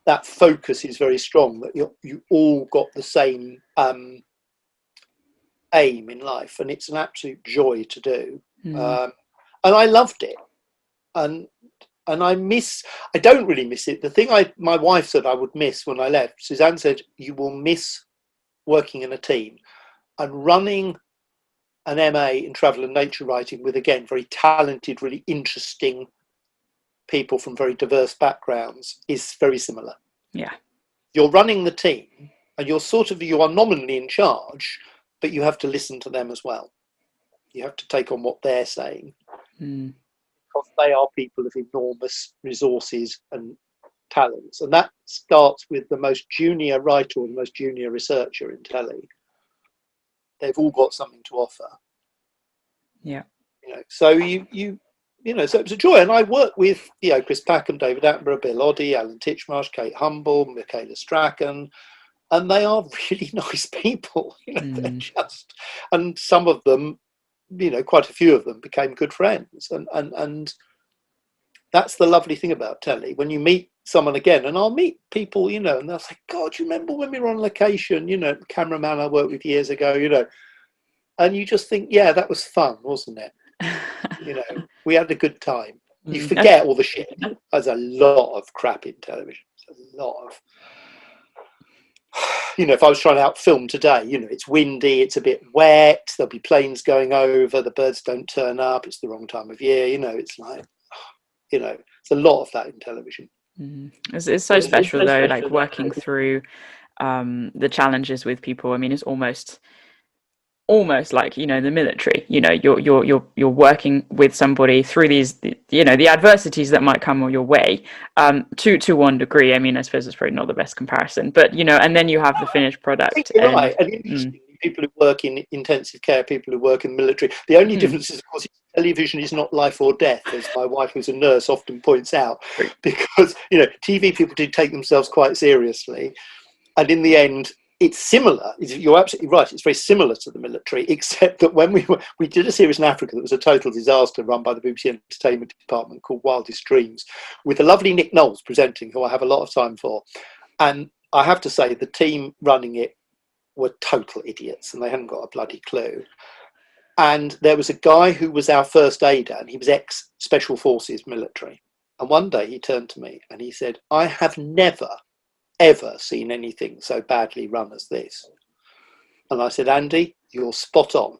that focus is very strong, that you all got the same aim in life, and it's an absolute joy to do. And I loved it. And I don't really miss it. The thing my wife said I would miss when I left, Suzanne said, you will miss working in a team and running an MA in travel and nature writing with, again, very talented, really interesting people from very diverse backgrounds is very similar. Yeah. You're running the team and you are nominally in charge, but you have to listen to them as well. You have to take on what they're saying. Because they are people of enormous resources and talents. And that starts with the most junior writer or the most junior researcher in telly. They've all got something to offer. Yeah. So so it was a joy. And I worked with, Chris Packham, David Attenborough, Bill Oddie, Alan Titchmarsh, Kate Humble, Michaela Strachan, and they are really nice people. They're just, and some of them, quite a few of them became good friends. And that's the lovely thing about telly. When you meet someone again, and I'll meet people, and they'll say, God, you remember when we were on location, the cameraman I worked with years ago, and you just think, yeah, that was fun, wasn't it? We had a good time. You forget all the shit. There's a lot of crap in television. There's a lot of, if I was trying to outfilm today, it's windy, it's a bit wet, there'll be planes going over, the birds don't turn up, it's the wrong time of year, it's like, it's a lot of that in television. It's so special though, like working through the challenges with people. I mean, it's almost like the military. You're working with somebody through these the adversities that might come your way, to one degree. I mean, I suppose it's probably not the best comparison, but and then you have the finished product. Right. And interestingly, people who work in intensive care, people who work in the military, the only difference is, of course, television is not life or death, as my wife, who's a nurse, often points out, because TV people do take themselves quite seriously, and in the end, it's similar. You're absolutely right. It's very similar to the military, except that when we did a series in Africa that was a total disaster, run by the BBC Entertainment Department, called Wildest Dreams, with the lovely Nick Knowles presenting, who I have a lot of time for, and I have to say the team running it were total idiots, and they hadn't got a bloody clue. And there was a guy who was our first aider, and he was ex-Special Forces military. And one day he turned to me and he said, I have never, ever seen anything so badly run as this. And I said, Andy, you're spot on.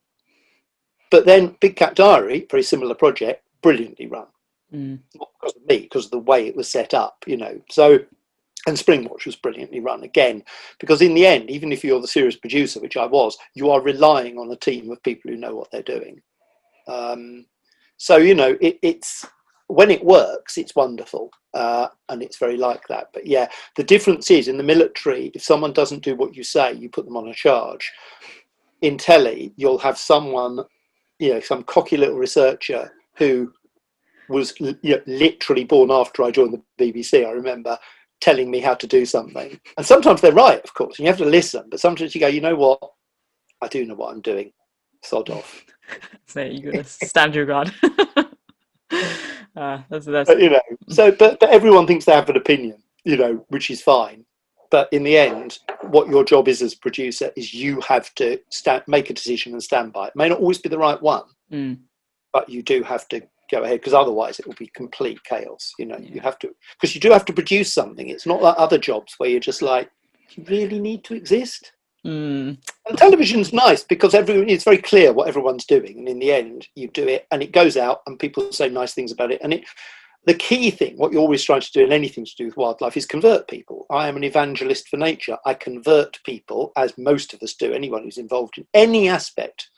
But then Big Cat Diary, very similar project, brilliantly run. Not because of me, because of the way it was set up, So, and Springwatch was brilliantly run again, because in the end, even if you're the series producer, which I was, you are relying on a team of people who know what they're doing. So, it's when it works, it's wonderful, and it's very like that. But yeah, the difference is in the military, if someone doesn't do what you say, you put them on a charge. In telly, you'll have someone, some cocky little researcher who was literally born after I joined the BBC. I remember telling me how to do something. And sometimes they're right, of course, and you have to listen. But sometimes you go, you know what? I do know what I'm doing. Sod off. So you got to stand your ground. That's But, but everyone thinks they have an opinion, which is fine. But in the end, what your job is as a producer is you have to make a decision and stand by it. It may not always be the right one, but you do have to go ahead, because otherwise it will be complete chaos. You have to, because you do have to produce something. It's not like other jobs where you're just like, you really need to exist. And television's nice because it's very clear what everyone's doing, and in the end you do it and it goes out and people say nice things about it. And the key thing, what you're always trying to do in anything to do with wildlife, is convert people. I am an evangelist for nature. I convert people, as most of us do, anyone who's involved in any aspect,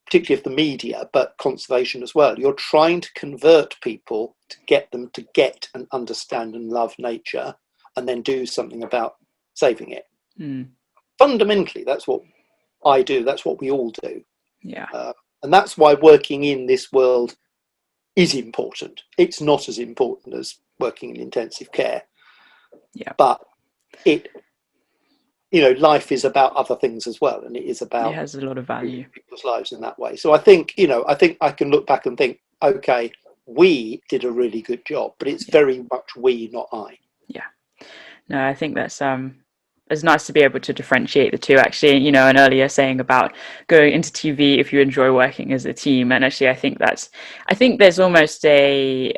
particularly of the media, but conservation as well. You're trying to convert people to get them to get and understand and love nature, and then do something about saving it. Fundamentally, that's what I do. That's what we all do. And that's why working in this world is important. It's not as important as working in intensive care. But life is about other things as well, and it is about, it has a lot of value, people's lives in that way. So I think I can look back and think, okay, we did a really good job, but it's very much we, not I. No, I think that's it's nice to be able to differentiate the two, actually. And earlier saying about going into TV if you enjoy working as a team, and actually I think there's almost a,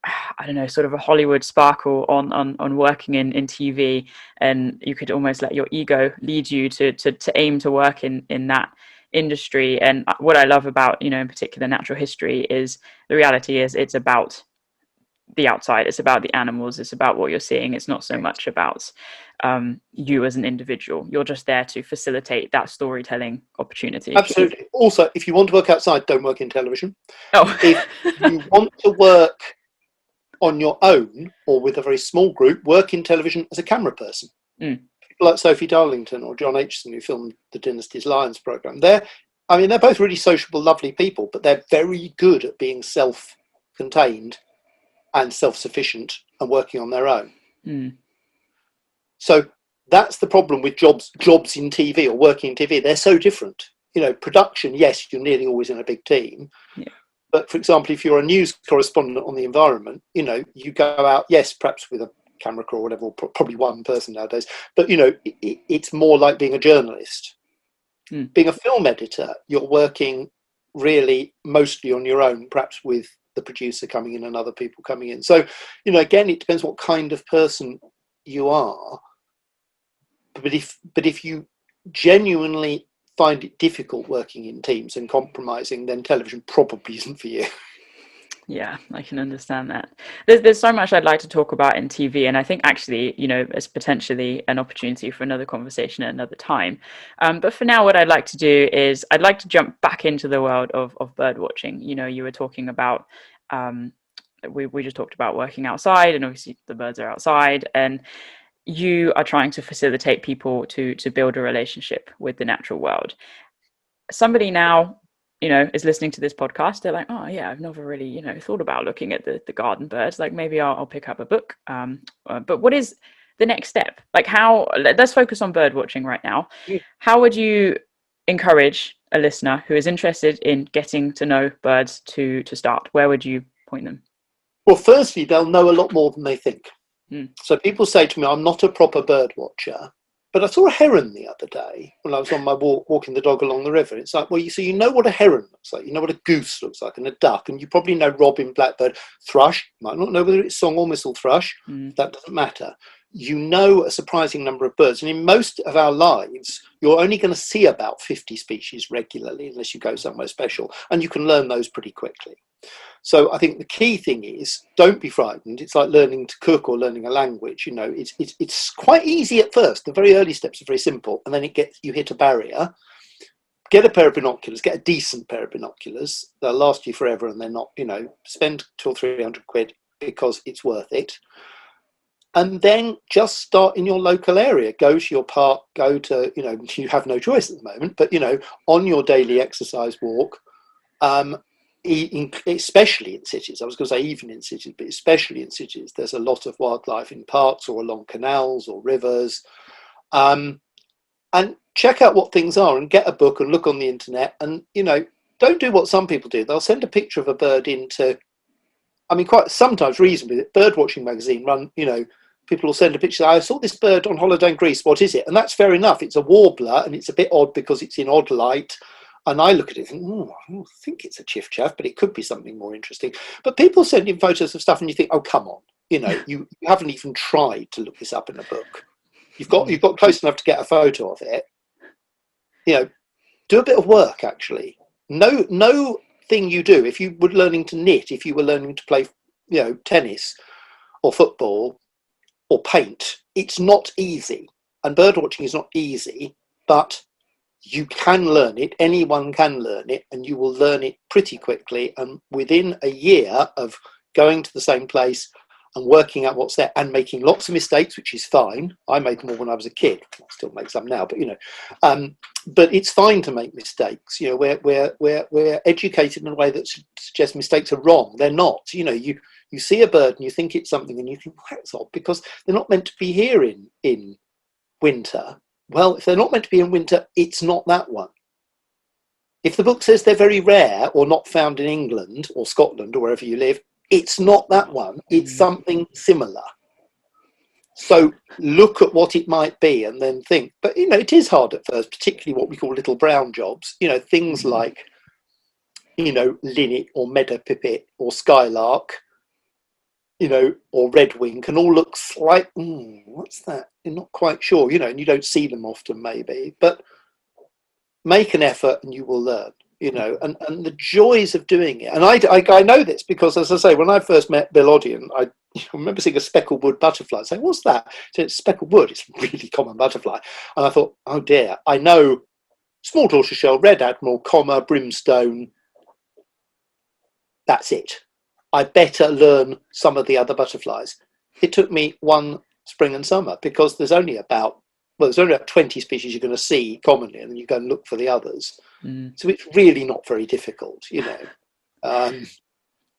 I don't know, sort of a Hollywood sparkle on working in TV, and you could almost let your ego lead you to aim to work in that industry. And what I love about, in particular, natural history is the reality is it's about the outside, it's about the animals, it's about what you're seeing. It's not so much about you as an individual. You're just there to facilitate that storytelling opportunity. Absolutely. Also, if you want to work outside, don't work in television. If you want to work on your own or with a very small group, work in television as a camera person. People like Sophie Darlington or John Aitchison, who filmed the Dynasty's Lions programme. They're both really sociable, lovely people, but they're very good at being self-contained and self-sufficient and working on their own. So that's the problem with jobs in TV or working in TV. They're so different. Production, yes, you're nearly always in a big team. But for example, if you're a news correspondent on the environment, you go out, yes, perhaps with a camera crew or whatever, or probably one person nowadays. But, it's more like being a journalist. Being a film editor, you're working really mostly on your own, perhaps with the producer coming in and other people coming in. So, again, it depends what kind of person you are. But if you genuinely find it difficult working in teams and compromising, then television probably isn't for you. Yeah, I can understand that. There's so much I'd like to talk about in TV, and I think actually, it's potentially an opportunity for another conversation at another time. But for now, what I'd like to do is I'd like to jump back into the world of bird watching. You were talking about, we just talked about working outside, and obviously the birds are outside, and you are trying to facilitate people to build a relationship with the natural world. Somebody now, is listening to this podcast, they're like, oh yeah, I've never really, thought about looking at the garden birds. Like maybe I'll pick up a book. But what is the next step? Like let's focus on bird watching right now. How would you encourage a listener who is interested in getting to know birds to start? Where would you point them? Well, firstly, they'll know a lot more than they think. So people say to me, I'm not a proper bird watcher, but I saw a heron the other day when I was on my walk, walking the dog along the river. It's like, well, you know what a heron looks like, you know what a goose looks like, and a duck, and you probably know robin, blackbird, thrush. You might not know whether it's song or mistle thrush. That doesn't matter. You know a surprising number of birds, and in most of our lives, you're only going to see about 50 species regularly, unless you go somewhere special, and you can learn those pretty quickly. So I think the key thing is don't be frightened. It's like learning to cook or learning a language. It's quite easy at first. The very early steps are very simple, and then you hit a barrier. Get a pair of binoculars. Get a decent pair of binoculars. They'll last you forever, and they're not. Spend 200 or 300 quid because it's worth it. And then just start in your local area. Go to your park. Go to you have no choice at the moment, but on your daily exercise walk. especially in cities. I was going to say even in cities, but especially in cities, there's a lot of wildlife in parks or along canals or rivers. And check out what things are and get a book and look on the internet. And, you know, don't do what some people do. They'll send a picture of a bird into, I mean, quite sometimes reasonably, birdwatching magazine people will send a picture. I saw this bird on holiday in Greece. What is it? And that's fair enough. It's a warbler and it's a bit odd because it's in odd light. And I look at it and think, I don't think it's a chiff-chaff, but it could be something more interesting. But people send in photos of stuff and you think, oh, come on. You know, you haven't even tried to look this up in a book. You've got close enough to get a photo of it. You know, do a bit of work, actually. No thing you do, if you were learning to knit, if you were learning to play, you know, tennis or football or paint, it's not easy. And birdwatching is not easy, but you can learn it. Anyone can learn it, and you will learn it pretty quickly. And within a year of going to the same place and working out what's there and making lots of mistakes, which is fine. I made more when I was a kid. I still make some now, but, you know, but it's fine to make mistakes. You know, we're educated in a way that suggests mistakes are wrong. They're not. You know, you see a bird and you think it's something and you think, well, that's odd because they're not meant to be here in winter. Well, if they're not meant to be in winter, it's not that one. If the book says they're very rare or not found in England or Scotland or wherever you live, it's not that one. It's something similar. So look at what it might be and then think. But, you know, it is hard at first, particularly what we call little brown jobs. You know, things like, you know, linnet or meadow pipit or skylark, you know, or redwing can all look like, what's that? You're not quite sure, you know, and you don't see them often maybe, but make an effort and you will learn, you know, and the joys of doing it. And I know this because, as I say, when I first met Bill Oddie, and I remember seeing a speckled wood butterfly, saying, what's that? So it's speckled wood, it's a really common butterfly. And I thought, oh dear, I know small tortoiseshell, red admiral, brimstone, that's it. I better learn some of the other butterflies. It took me one spring and summer because there's only about 20 species you're going to see commonly, and then you go and look for the others. So it's really not very difficult, you know. And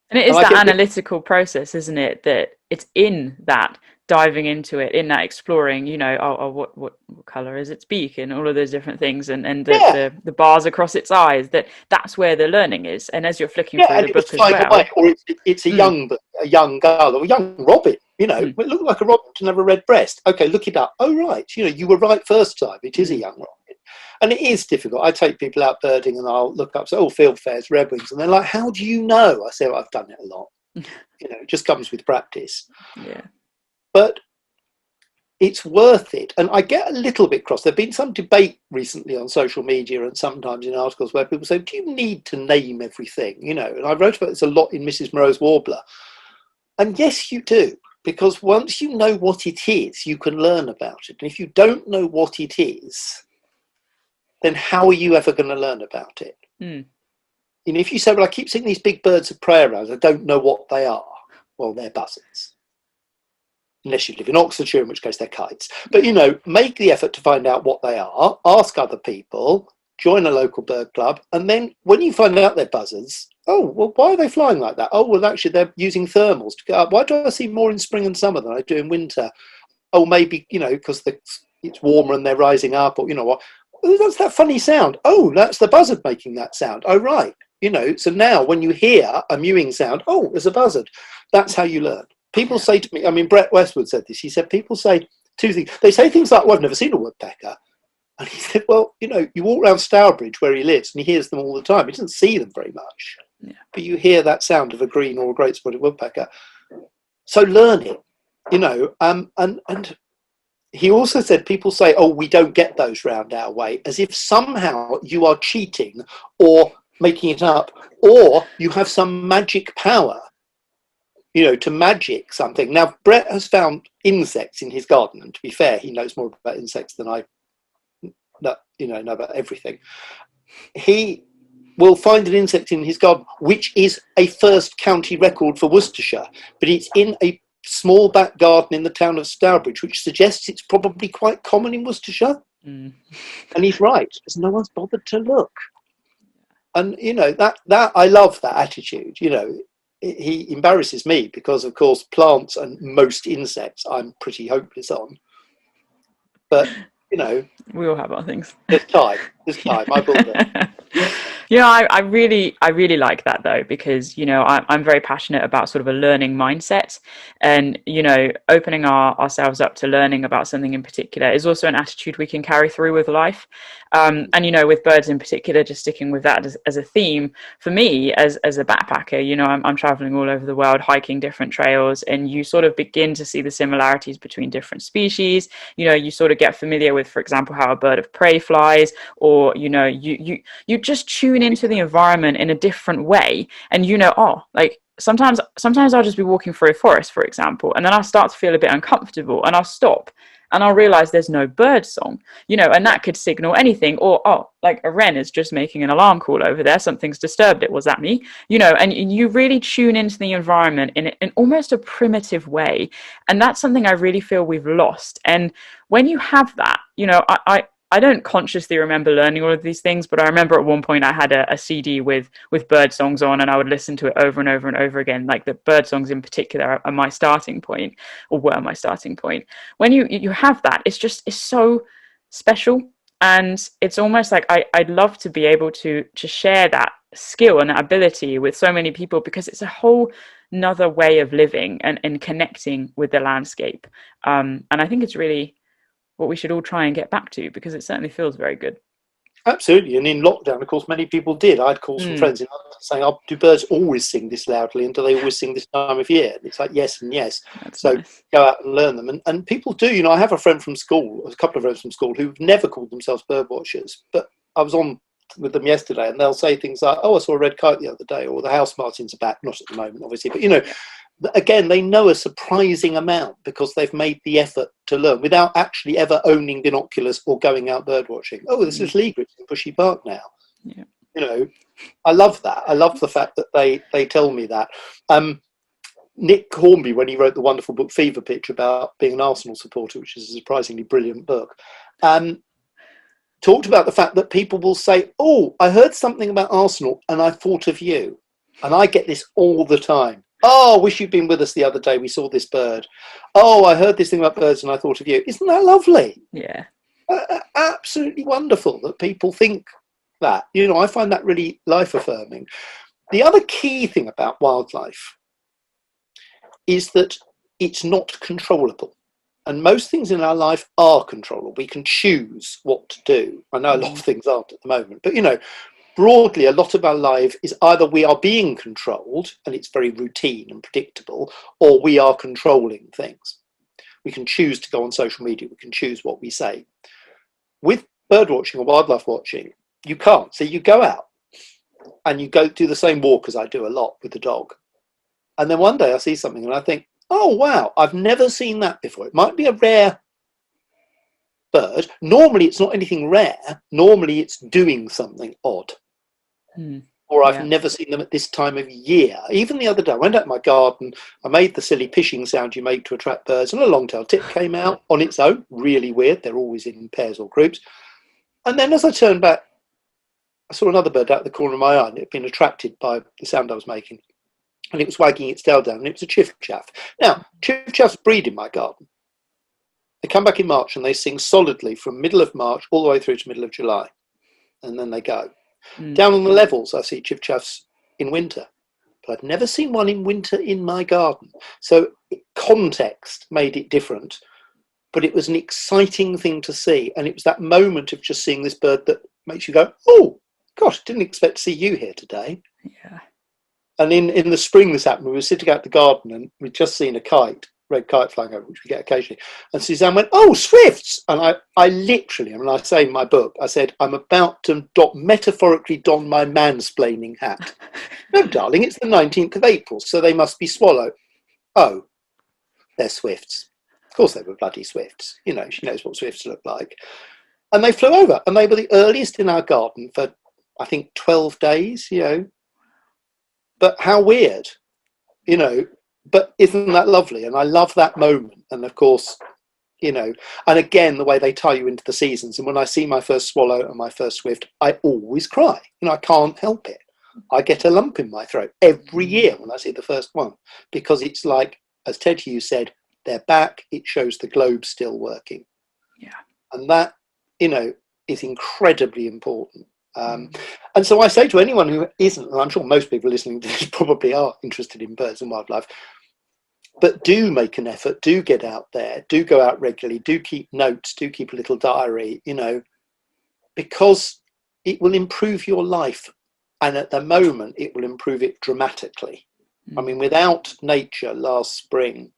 it is that analytical process, isn't it? That it's in that diving into it, in that exploring, you know, what colour is its beak and all of those different things, and the bars across its eyes, that's where the learning is. And as you're flicking through the book as well, or it's a young gull or a young robin, you know, it looked like a robin to have a red breast. Okay, look it up. Oh right, you know, you were right first time. It is a young robin. And it is difficult. I take people out birding and I'll look up, say, oh, fieldfares, redwings. And they're like, how do you know? I say, well, I've done it a lot. You know, it just comes with practice. Yeah. But it's worth it. And I get a little bit cross. There's been some debate recently on social media and sometimes in articles where people say, do you need to name everything? You know, and I wrote about this a lot in Mrs. Moreau's Warbler. And yes, you do. Because once you know what it is, you can learn about it. And if you don't know what it is, then how are you ever going to learn about it? You know, if you say, well, I keep seeing these big birds of prey around, I don't know what they are. Well, they're buzzards. Unless you live in Oxfordshire, in which case they're kites. But, you know, make the effort to find out what they are, ask other people, join a local bird club, and then when you find out they're buzzards, oh, well, why are they flying like that? Oh, well, actually, they're using thermals to get up. Why do I see more in spring and summer than I do in winter? Oh, maybe, you know, because it's warmer and they're rising up, or, you know what? Oh, that's that funny sound. Oh, that's the buzzard making that sound. Oh, right. You know, so now when you hear a mewing sound, oh, there's a buzzard. That's how you learn. People say to me, I mean, Brett Westwood said this. He said, people say two things. They say things like, well, I've never seen a woodpecker. And he said, well, you know, you walk around Stourbridge where he lives and he hears them all the time. He doesn't see them very much. Yeah. But you hear that sound of a green or a great spotted woodpecker. So learn it, you know, and he also said people say, oh, we don't get those round our way, as if somehow you are cheating or making it up, or you have some magic power, you know, to magic something. Now, Brett has found insects in his garden, and to be fair, he knows more about insects than I know about everything. He will find an insect in his garden, which is a first county record for Worcestershire, but it's in a small back garden in the town of Stourbridge, which suggests it's probably quite common in Worcestershire. And he's right, because no one's bothered to look. And that I love that attitude. He embarrasses me because, of course, plants and most insects I'm pretty hopeless on. But we all have our things. there's time. I will do. I really like that though, because I'm very passionate about sort of a learning mindset, and opening ourselves up to learning about something in particular is also an attitude we can carry through with life. And with birds in particular, just sticking with that as a theme for me as a backpacker, I'm traveling all over the world, hiking different trails, and you sort of begin to see the similarities between different species. You sort of get familiar with, for example, how a bird of prey flies, or you just tune into the environment in a different way, and like sometimes I'll just be walking through a forest, for example, and then I'll start to feel a bit uncomfortable, and I'll stop and I'll realize there's no bird song, and that could signal anything. Or like a wren is just making an alarm call over there, something's disturbed it. Was that me? And you really tune into the environment in almost a primitive way, and that's something I really feel we've lost. And when you have that, I don't consciously remember learning all of these things, but I remember at one point I had a CD with bird songs on, and I would listen to it over and over and over again. Like the bird songs in particular are my starting point, or were my starting point. When you have that, it's so special, and it's almost like I'd love to be able to share that skill and that ability with so many people, because it's a whole another way of living and connecting with the landscape. And I think it's really what we should all try and get back to, because it certainly feels very good. Absolutely. And in lockdown, of course, many people did. I had calls from friends in London saying, "Oh, do birds always sing this loudly, and do they always sing this time of year?" And it's like, yes and yes. That's so nice. Go out and learn them. And people do. I have a friend from school, a couple of friends from school, who've never called themselves bird watchers. But I was on with them yesterday, and they'll say things like, "Oh, I saw a red kite the other day," or "The house martins are back." Not at the moment, obviously. But, again, they know a surprising amount because they've made the effort to learn without actually ever owning binoculars or going out bird watching. Oh, there's little egrets in Bushy Park now. Yeah. I love that. I love the fact that they tell me that. Nick Hornby, when he wrote the wonderful book Fever Pitch about being an Arsenal supporter, which is a surprisingly brilliant book, talked about the fact that people will say, "Oh, I heard something about Arsenal and I thought of you." And I get this all the time. "Oh, I wish you'd been with us the other day. We saw this bird." "Oh, I heard this thing about birds and I thought of you." Isn't that lovely? Yeah. Absolutely wonderful that people think that. I find that really life affirming. The other key thing about wildlife is that it's not controllable. And most things in our life are controllable. We can choose what to do. I know a lot of things aren't at the moment, but broadly, a lot of our life is either we are being controlled and it's very routine and predictable, or we are controlling things. We can choose to go on social media. We can choose what we say. With bird watching or wildlife watching, you can't. So you go out and you go do the same walk as I do a lot with the dog. And then one day I see something and I think, "Oh, wow, I've never seen that before." It might be a rare bird. Normally, it's not anything rare. Normally, it's doing something odd. Or I've never seen them at this time of year. Even the other day, I went out in my garden, I made the silly pishing sound you make to attract birds, and a long-tailed tit came out on its own. Really weird. They're always in pairs or groups. And then as I turned back, I saw another bird out of the corner of my eye, and it had been attracted by the sound I was making. And it was wagging its tail down, and it was a chiffchaff. Now, chiffchaffs breed in my garden. They come back in March, and they sing solidly from middle of March all the way through to middle of July. And then they go. Down on the levels, I see chiffchaffs in winter, but I've never seen one in winter in my garden. So context made it different, but it was an exciting thing to see. And it was that moment of just seeing this bird that makes you go, "Oh, gosh, didn't expect to see you here today." Yeah. And in the spring this happened. We were sitting out the garden and we'd just seen a red kite flying over, which we get occasionally. And Suzanne went, "Oh, swifts!" And I literally, I say in my book, I said, "I'm about to metaphorically don my mansplaining hat." "No, darling, it's the 19th of April, so they must be swallow." "Oh, they're swifts." Of course they were bloody swifts. She knows what swifts look like. And they flew over, and they were the earliest in our garden for, I think, 12 days, But how weird, But isn't that lovely? And I love that moment. And of course, And again, the way they tie you into the seasons. And when I see my first swallow and my first swift, I always cry. I can't help it. I get a lump in my throat every year when I see the first one, because it's like, as Ted Hughes said, they're back. It shows the globe's still working. Yeah. And that, is incredibly important. And so I say to anyone who isn't, and I'm sure most people listening to this probably are interested in birds and wildlife, but do make an effort, do get out there, do go out regularly, do keep notes, do keep a little diary, because it will improve your life. And at the moment, it will improve it dramatically. I mean, without nature last spring,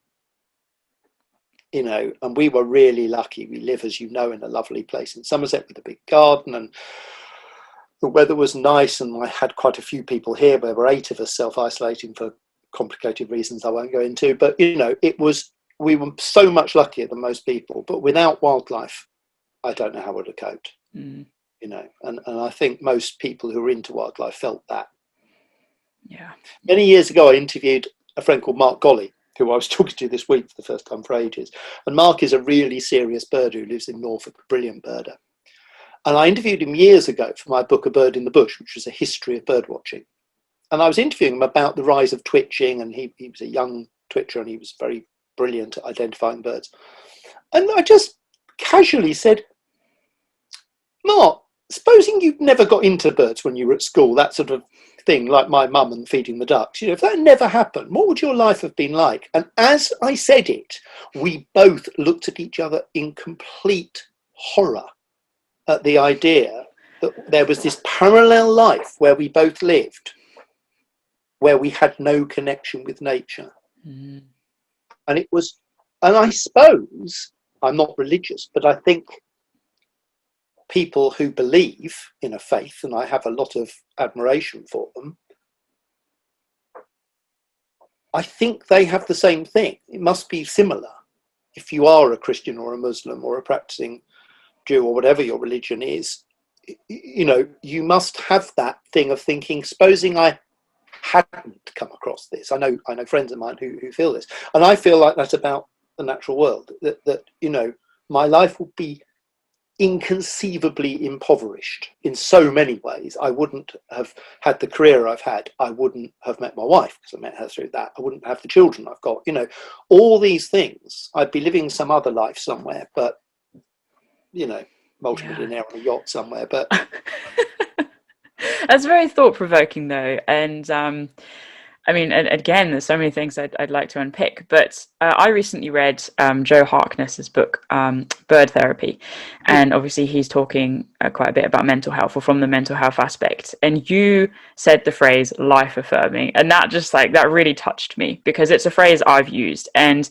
and we were really lucky. We live, as you know, in a lovely place in Somerset with a big garden, and the weather was nice, and I had quite a few people here. There were 8 of us self-isolating for complicated reasons I won't go into, but we were so much luckier than most people. But without wildlife, I don't know how I would have coped. And I think most people who are into wildlife felt that. Yeah. Many years ago, I interviewed a friend called Mark Golly, who I was talking to this week for the first time for ages. And Mark is a really serious birder who lives in Norfolk, a brilliant birder. And I interviewed him years ago for my book, A Bird in the Bush, which was a history of bird watching. And I was interviewing him about the rise of twitching, and he was a young twitcher, and he was very brilliant at identifying birds. And I just casually said, Mark, supposing you never got into birds when you were at school, that sort of thing, like my mum and feeding the ducks, if that never happened, what would your life have been like? And as I said it, we both looked at each other in complete horror at the idea that there was this parallel life where we both lived, where we had no connection with nature. And I suppose, I'm not religious, but I think people who believe in a faith, and I have a lot of admiration for them, I think they have the same thing. It must be similar. If you are a Christian or a Muslim or a practicing Jew or whatever your religion is, you must have that thing of thinking, supposing I hadn't come across this. I know friends of mine who feel this, and I feel like that about the natural world, that my life would be inconceivably impoverished in so many ways. I wouldn't have had the career I've had. I wouldn't have met my wife because I met her through that. I wouldn't have the children I've got. All these things. I'd be living some other life somewhere, but multi-millionaire on a yacht somewhere. But that's very thought-provoking, though, and I mean, again, there's so many things I'd like to unpick, but I recently read Joe Harkness's book, Bird Therapy, and obviously he's talking quite a bit about mental health, or from the mental health aspect, and you said the phrase life affirming, and that just that really touched me, because it's a phrase I've used, and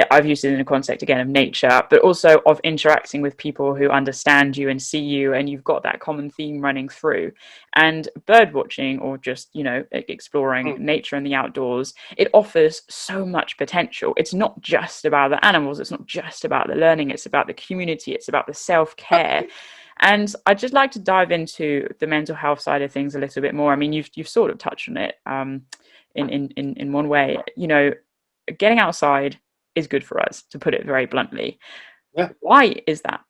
I've used it in the context, again, of nature, but also of interacting with people who understand you and see you, and you've got that common theme running through. And bird watching, or just, exploring nature and the outdoors, it offers so much potential. It's not just about the animals, it's not just about the learning, it's about the community, it's about the self-care. And I'd just like to dive into the mental health side of things a little bit more. I mean, you've sort of touched on it in one way. Getting outside is good for us, to put it very bluntly. Yeah. Why is that?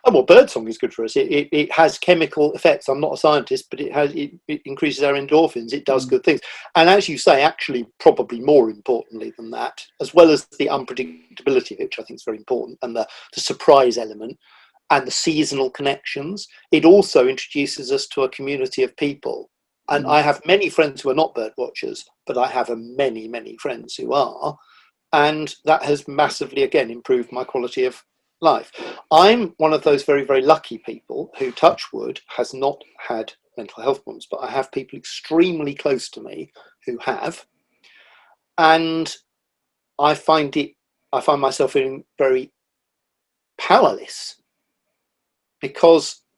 Oh, well, birdsong is good for us. It has chemical effects. I'm not a scientist, but it increases our endorphins. It does good things. And as you say, actually, probably more importantly than that, as well as the unpredictability of it, which I think is very important, and the surprise element and the seasonal connections, it also introduces us to a community of people. And I have many friends who are not bird watchers, but I have many, many friends who are. And that has massively, again, improved my quality of life. I'm one of those very, very lucky people who, touch wood, has not had mental health problems, but I have people extremely close to me who have. And I find myself feeling very powerless,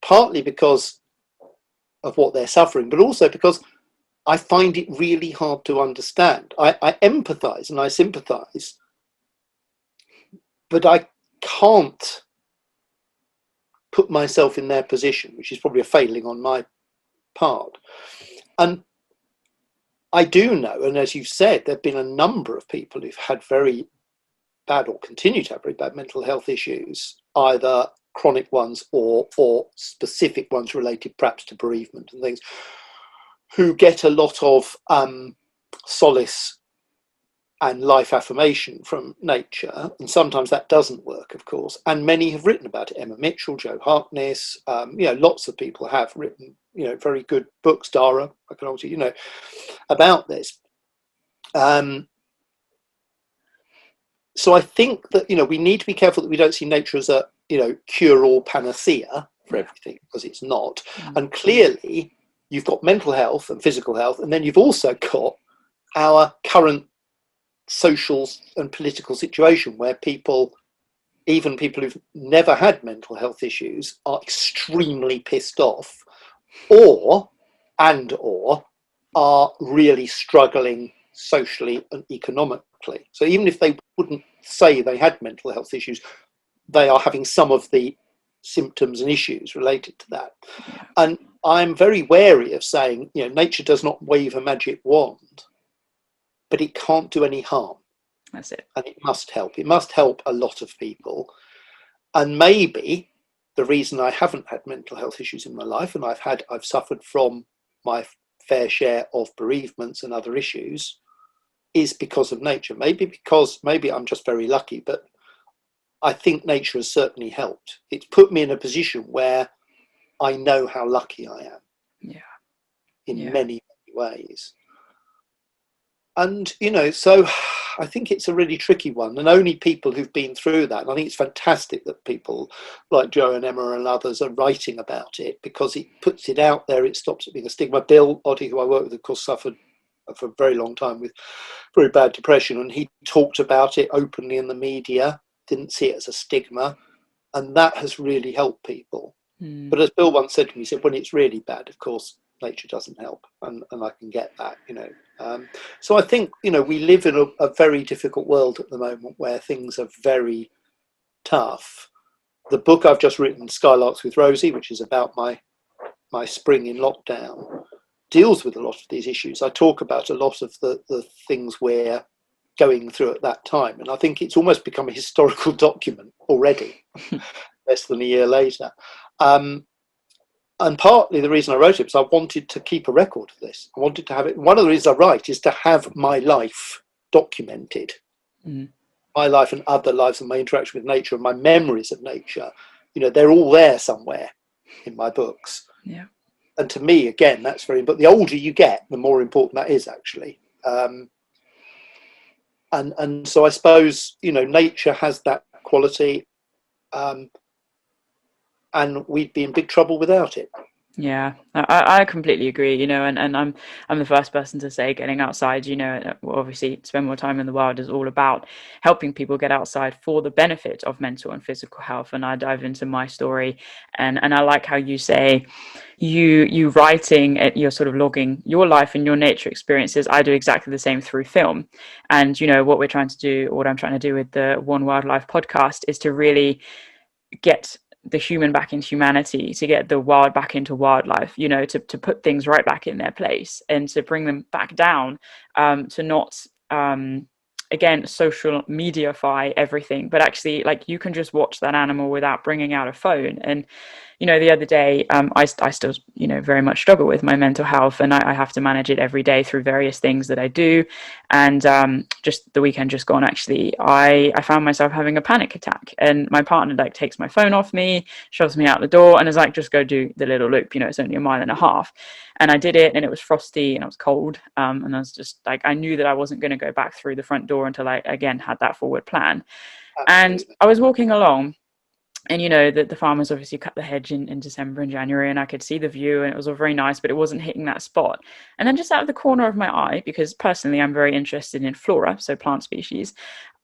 partly because of what they're suffering, but also because I find it really hard to understand. I empathize and I sympathize, but I can't put myself in their position, which is probably a failing on my part. And I do know, and as you've said, there have been a number of people who've had very bad or continue to have very bad mental health issues, either chronic ones or specific ones related perhaps to bereavement and things, who get a lot of solace and life affirmation from nature, and sometimes that doesn't work, of course. And many have written about it. Emma Mitchell, Joe Harkness, lots of people have written, very good books. Dara, I can also, about this. So I think that we need to be careful that we don't see nature as a cure-all panacea for everything, because it's not. And clearly, you've got mental health and physical health, and then you've also got our current social and political situation where even people who've never had mental health issues are extremely pissed off or are really struggling socially and economically. So even if they wouldn't say they had mental health issues, they are having some of the symptoms and issues related to that. And I'm very wary of saying, nature does not wave a magic wand, but it can't do any harm. That's it. And it must help. It must help a lot of people. And maybe the reason I haven't had mental health issues in my life, and I've suffered from my fair share of bereavements and other issues, is because of nature. Maybe I'm just very lucky, but I think nature has certainly helped. It's put me in a position where I know how lucky I am. In many ways. And, so I think it's a really tricky one, and only people who've been through that. And I think it's fantastic that people like Joe and Emma and others are writing about it, because it puts it out there. It stops it being a stigma. Bill Oddie, who I work with, of course, suffered for a very long time with very bad depression, and he talked about it openly in the media, didn't see it as a stigma, and that has really helped people. But as Bill once said to me, he said, when it's really bad, of course, nature doesn't help, and I can get that, So I think, we live in a very difficult world at the moment where things are very tough. The book I've just written, Skylarks with Rosie, which is about my spring in lockdown, deals with a lot of these issues. I talk about a lot of the things we're going through at that time, and I think it's almost become a historical document already, less than a year later. And partly the reason I wrote it was I wanted to keep a record of this. I wanted to have it. One of the reasons I write is to have my life documented, my life and other lives and my interaction with nature and my memories of nature. They're all there somewhere in my books. Yeah. And to me, again, that's very important. The older you get, the more important that is, actually. And so I suppose, nature has that quality. And we'd be in big trouble without it. Yeah, I completely agree, and I'm the first person to say getting outside, obviously spend more time in the wild is all about helping people get outside for the benefit of mental and physical health. And I dive into my story, and I like how you say you writing, you're sort of logging your life and your nature experiences. I do exactly the same through film. And what we're trying to do, what I'm trying to do with the One Wildlife podcast, is to really get the human back into humanity, to get the wild back into wildlife, to put things right back in their place and to bring them back down, to not again social mediafy everything, but actually, like, you can just watch that animal without bringing out a phone. And the other day, I still, very much struggle with my mental health, and I have to manage it every day through various things that I do. And just the weekend just gone, actually, I found myself having a panic attack, and my partner takes my phone off me, shoves me out the door, and is like, just go do the little loop. It's only 1.5 miles. And I did it, and it was frosty and it was cold. And I was just like, I knew that I wasn't going to go back through the front door until I again had that forward plan. Absolutely. And I was walking along. And the farmers obviously cut the hedge in December and January, and I could see the view, and it was all very nice, but it wasn't hitting that spot. And then just out of the corner of my eye, because personally I'm very interested in flora, so plant species,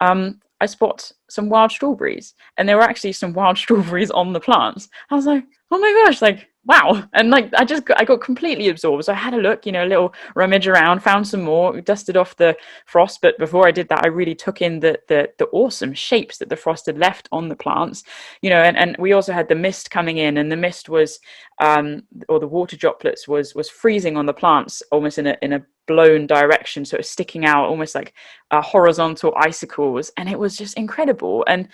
I spot some wild strawberries, and there were actually some wild strawberries on the plants. I was like, oh my gosh, wow. And I got completely absorbed. So I had a look, a little rummage around, found some more, dusted off the frost. But before I did that, I really took in the awesome shapes that the frost had left on the plants, and we also had the mist coming in, and the mist was, or the water droplets was freezing on the plants, almost in a blown direction, so it's sticking out almost like horizontal icicles, and it was just incredible. And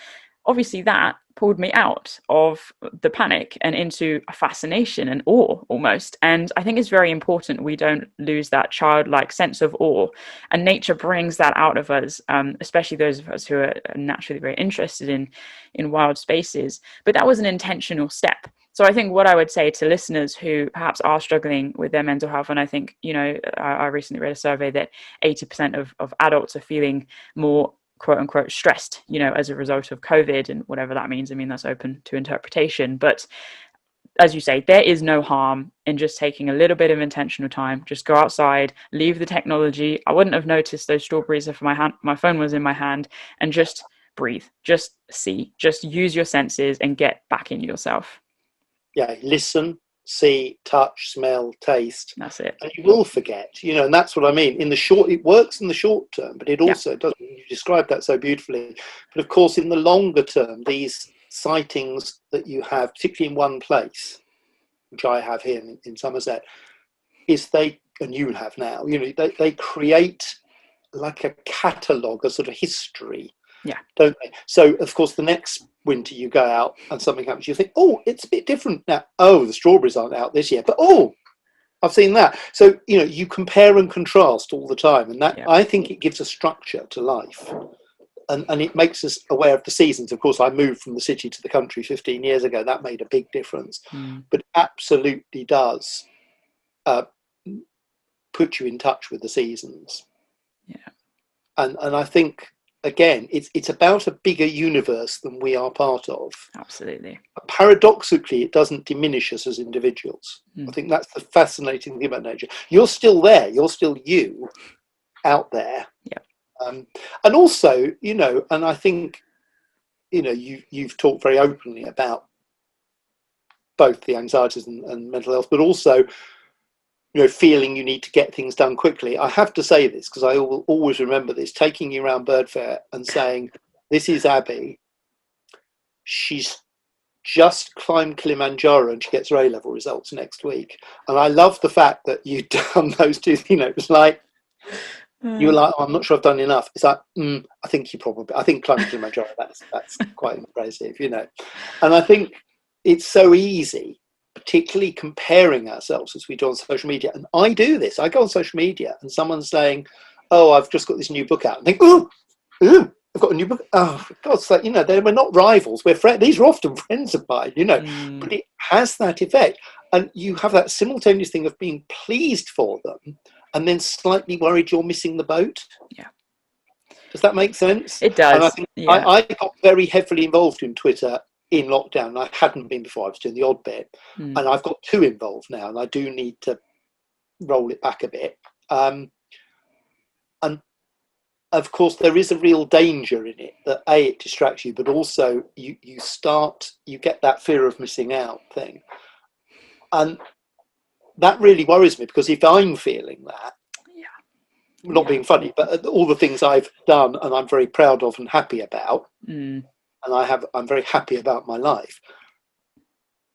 obviously that pulled me out of the panic and into a fascination and awe almost. And I think it's very important we don't lose that childlike sense of awe, and nature brings that out of us, especially those of us who are naturally very interested in wild spaces. But that was an intentional step. So I think what I would say to listeners who perhaps are struggling with their mental health, and I think, I recently read a survey that 80% of adults are feeling more quote unquote stressed, as a result of COVID, and whatever that means. I mean, that's open to interpretation. But as you say, there is no harm in just taking a little bit of intentional time. Just go outside, leave the technology. I wouldn't have noticed those strawberries if my phone was in my hand, and just breathe, just see, just use your senses and get back in yourself. Yeah, listen, see, touch, smell, taste. That's it. And you will forget, and that's what I mean. It works in the short term, but it also doesn't. You described that so beautifully. But of course, in the longer term, these sightings that you have, particularly in one place, which I have here in Somerset, and you have now, they create like a catalogue, a sort of history. Yeah. Don't they? So, of course, the next winter you go out and something happens, you think, oh, it's a bit different now. Oh, the strawberries aren't out this year, but I've seen that. So, you compare and contrast all the time. And that, I think it gives a structure to life. And it makes us aware of the seasons. Of course, I moved from the city to the country 15 years ago. That made a big difference. But it absolutely does put you in touch with the seasons. Yeah. And I think, again, it's about a bigger universe than we are part of. Absolutely. Paradoxically, it doesn't diminish us as individuals. I think that's the fascinating thing about nature. You're still there. You're still you out there. Yeah. And also, and I think, you've talked very openly about both the anxieties and mental health, but also, feeling you need to get things done quickly. I have to say this because I will always remember this, taking you around Bird Fair and saying, this is Abbie. She's just climbed Kilimanjaro and she gets her A-level results next week. And I love the fact that you've done those two, it was like, you were like, I'm not sure I've done enough. It's like, I think climbing Kilimanjaro, that's quite impressive, And I think it's so easy, particularly comparing ourselves as we do on social media. And I do this. I go on social media and someone's saying, oh, I've just got this new book out. And think, ooh, I've got a new book. Oh, for God's sake, we're not rivals. We're friends. These are often friends of mine, But it has that effect. And you have that simultaneous thing of being pleased for them and then slightly worried you're missing the boat. Yeah. Does that make sense? It does. And I think I got very heavily involved in Twitter in lockdown. I hadn't been before. I was doing the odd bit. And I've got two involved now, and I do need to roll it back a bit. And of course, there is a real danger in it that it distracts you, but also you get that fear of missing out thing. And that really worries me, because if I'm feeling that, not being funny, but all the things I've done and I'm very proud of and happy about, and I'm very happy about my life.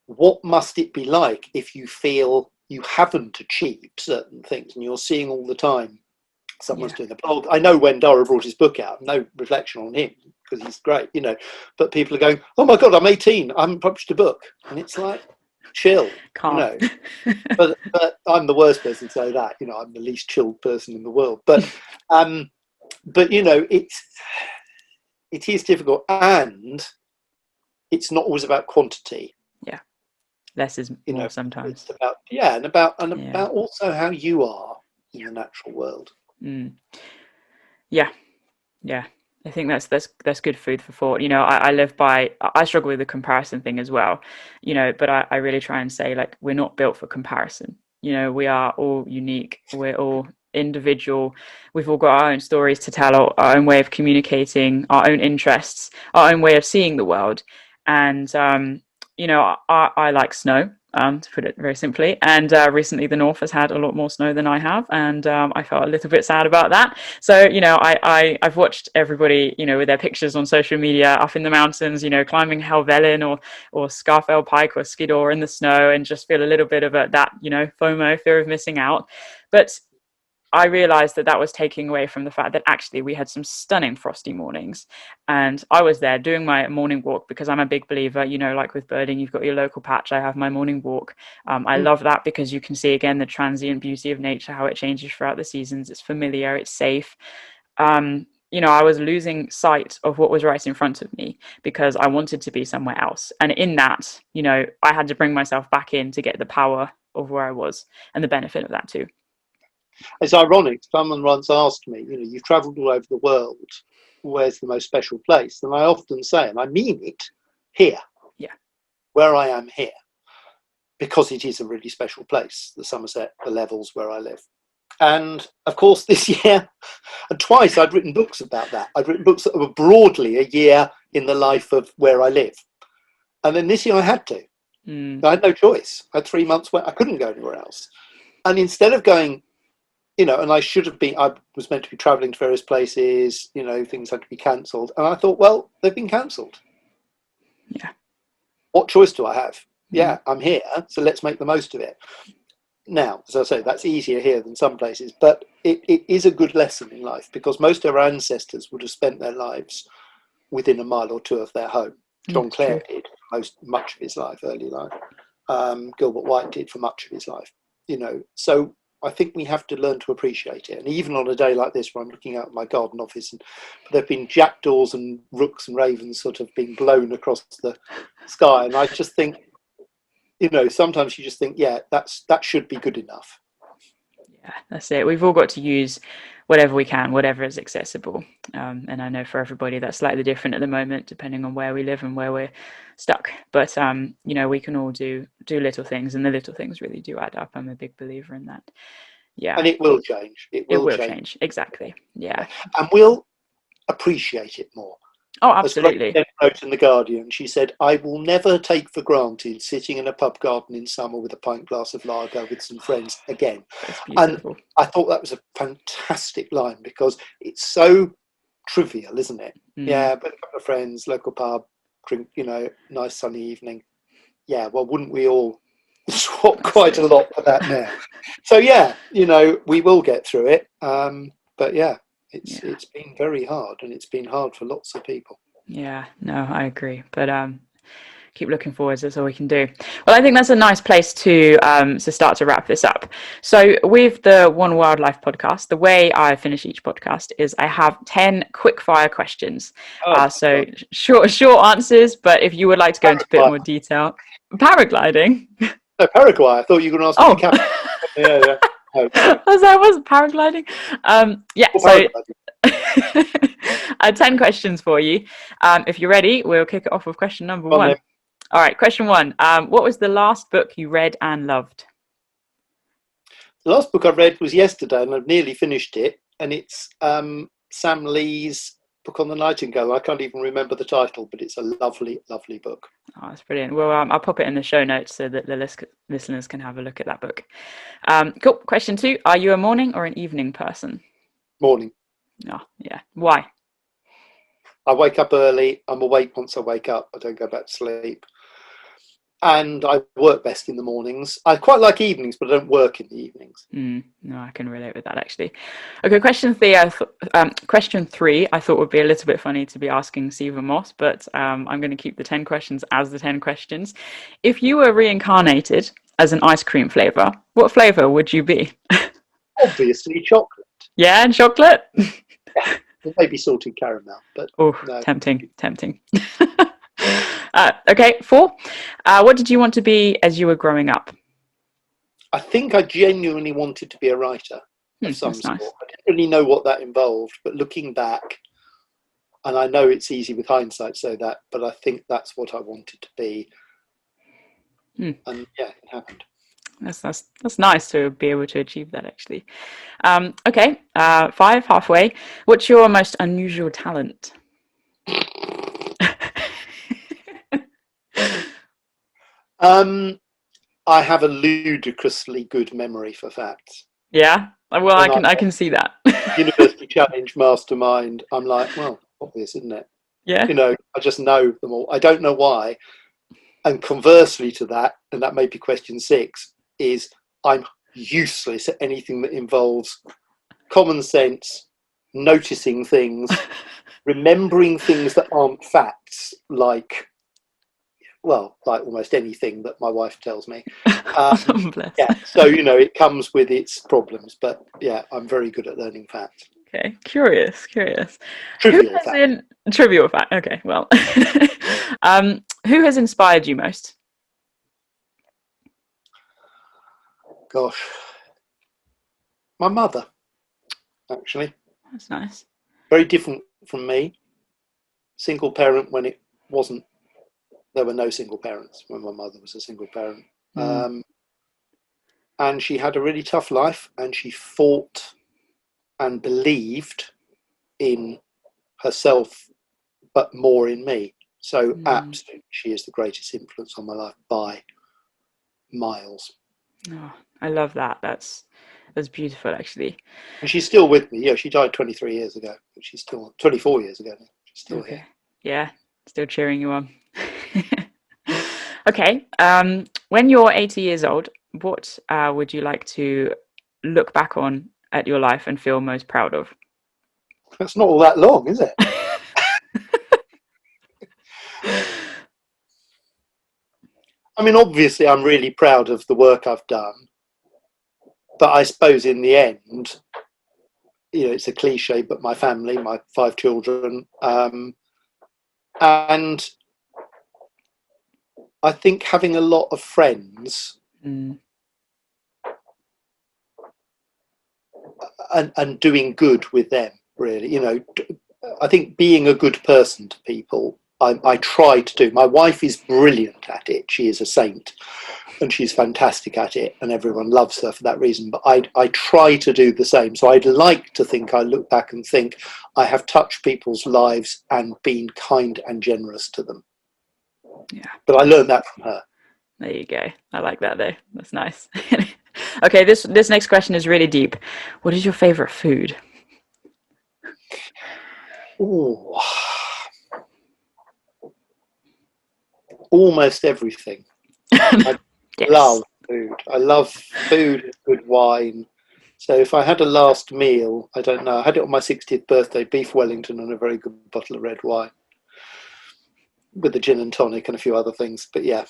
What must it be like if you feel you haven't achieved certain things and you're seeing all the time someone's doing a blog? I know when Dara brought his book out, no reflection on him because he's great, but people are going, oh my God, I'm 18, I haven't published a book. And it's like, chill, but I'm the worst person to say that. I'm the least chilled person in the world. But it is difficult, and it's not always about quantity. Yeah, less is more sometimes. It's about about also how you are in the natural world. Yeah. I think that's good food for thought. I struggle with the comparison thing as well, but I really try and say, like, we're not built for comparison. We are all unique. We're all individual. We've all got our own stories to tell, our own way of communicating, our own interests, our own way of seeing the world. And, I like snow, to put it very simply. And recently the North has had a lot more snow than I have. And I felt a little bit sad about that. So, I've watched everybody, with their pictures on social media up in the mountains, climbing Helvellyn or Scafell Pike or Skiddaw in the snow, and just feel a little bit of that, FOMO, fear of missing out. But I realized that that was taking away from the fact that actually we had some stunning frosty mornings, and I was there doing my morning walk because I'm a big believer, like with birding, you've got your local patch. I have my morning walk. I love that because you can see again the transient beauty of nature, how it changes throughout the seasons. It's familiar, it's safe. I was losing sight of what was right in front of me because I wanted to be somewhere else. And in that, I had to bring myself back in to get the power of where I was and the benefit of that too. It's ironic. Someone once asked me, you've travelled all over the world. Where's the most special place? And I often say, and I mean it, here. Yeah. Where I am here. Because it is a really special place, the Somerset, the Levels where I live. And of course, this year, and twice I'd written books about that. I'd written books that were broadly a year in the life of where I live. And then this year I had to. I had no choice. I had 3 months where I couldn't go anywhere else. And instead of going, and I was meant to be travelling to various places, things had to be cancelled. And I thought, well, they've been cancelled. Yeah. What choice do I have? Yeah, I'm here, so let's make the most of it. Now, as I say, that's easier here than some places, but it is a good lesson in life because most of our ancestors would have spent their lives within a mile or two of their home. John Clare did much of his life, early life. Gilbert White did for much of his life. So I think we have to learn to appreciate it. And even on a day like this, where I'm looking out at my garden office, and there have been jackdaws and rooks and ravens sort of being blown across the sky, and I just think, sometimes you just think, yeah, that should be good enough. Yeah, that's it. We've all got to use whatever we can, whatever is accessible. And I know for everybody that's slightly different at the moment, depending on where we live and where we're stuck. But, we can all do little things, and the little things really do add up. I'm a big believer in that. Yeah. And it will change. It will change. Exactly. Yeah. And we'll appreciate it more. Oh, absolutely. As wrote in The Guardian, she said, I will never take for granted sitting in a pub garden in summer with a pint glass of lager with some friends again. And I thought that was a fantastic line because it's so trivial, isn't it? Yeah, but a couple of friends, local pub, drink, nice sunny evening. Yeah, well, wouldn't we all swap quite a lot for that now? So, yeah, we will get through it. But, yeah. It's been very hard, and it's been hard for lots of people. Yeah, no, I agree. But keep looking forwards. That's all we can do. Well, I think that's a nice place to start to wrap this up. So with the One Wildlife podcast, the way I finish each podcast is I have 10 quickfire questions. So short answers, but if you would like to go into a bit more detail. Paragliding? No, Paraguay. I thought you were going to ask me the captain. Yeah. Was paragliding? So 10 questions for you. If you're ready, we'll kick it off with question number one. All right, question one. What was the last book you read and loved? The last book I read was yesterday, and I've nearly finished it, and it's Sam Lee's book on the nightingale. I can't even remember the title, but it's a lovely, lovely book. Oh, that's brilliant. Well, I'll pop it in the show notes so that the listeners can have a look at that book. Cool. Question two. Are you a morning or an evening person? Morning. Oh, yeah. Why? I wake up early. I'm awake once I wake up. I don't go back to sleep. And I work best in the mornings. I quite like evenings, but I don't work in the evenings. No, I can relate with that, actually. Okay, question three. I thought would be a little bit funny to be asking Stephen Moss, but I'm going to keep the 10 questions as the 10 questions. If you were reincarnated as an ice cream flavour, what flavour would you be? Obviously chocolate. Yeah, and chocolate? Yeah, maybe salted caramel, but no. Tempting. Okay, 4. What did you want to be as you were growing up? I think I genuinely wanted to be a writer of some sort. Nice. I didn't really know what that involved, but looking back, and I know it's easy with hindsight to say that, but I think that's what I wanted to be. And yeah, it happened. That's nice to be able to achieve that, actually. Okay, 5, halfway. What's your most unusual talent? I have a ludicrously good memory for facts. Yeah, well, I can see that. University Challenge Mastermind. I'm like, well, obvious, isn't it? Yeah. I just know them all. I don't know why. And conversely to that, and that may be question 6, is I'm useless at anything that involves common sense, noticing things, remembering things that aren't facts, like almost anything that my wife tells me. Bless. Yeah, so it comes with its problems, but yeah, I'm very good at learning facts. Okay, curious. Trivial facts. Trivial fact. Okay, well, who has inspired you most? Gosh, my mother, actually. That's nice. Very different from me. Single parent when it wasn't. There were no single parents when my mother was a single parent. And she had a really tough life, and she fought and believed in herself, but more in me. So absolutely, she is the greatest influence on my life by miles. Oh, I love that. That's beautiful, actually. And she's still with me. Yeah, she died 23 years ago, but she's still 24 years ago. She's still here. Yeah, still cheering you on. Okay. When you're 80 years old, what would you like to look back on at your life and feel most proud of? That's not all that long, is it? I mean, obviously, I'm really proud of the work I've done. But I suppose in the end, it's a cliche, but my family, my 5 children, and I think having a lot of friends and doing good with them, really. I think being a good person to people, I try to do. My wife is brilliant at it. She is a saint, and she's fantastic at it, and everyone loves her for that reason. But I try to do the same. So I'd like to think I look back and think I have touched people's lives and been kind and generous to them. Yeah. But I learned that from her. There you go. I like that, though. That's nice. Okay, this next question is really deep. What is your favorite food? Ooh. Almost everything. I love food. I love food and good wine. So if I had a last meal, I don't know. I had it on my 60th birthday, beef Wellington and a very good bottle of red wine with a gin and tonic and a few other things. But yeah,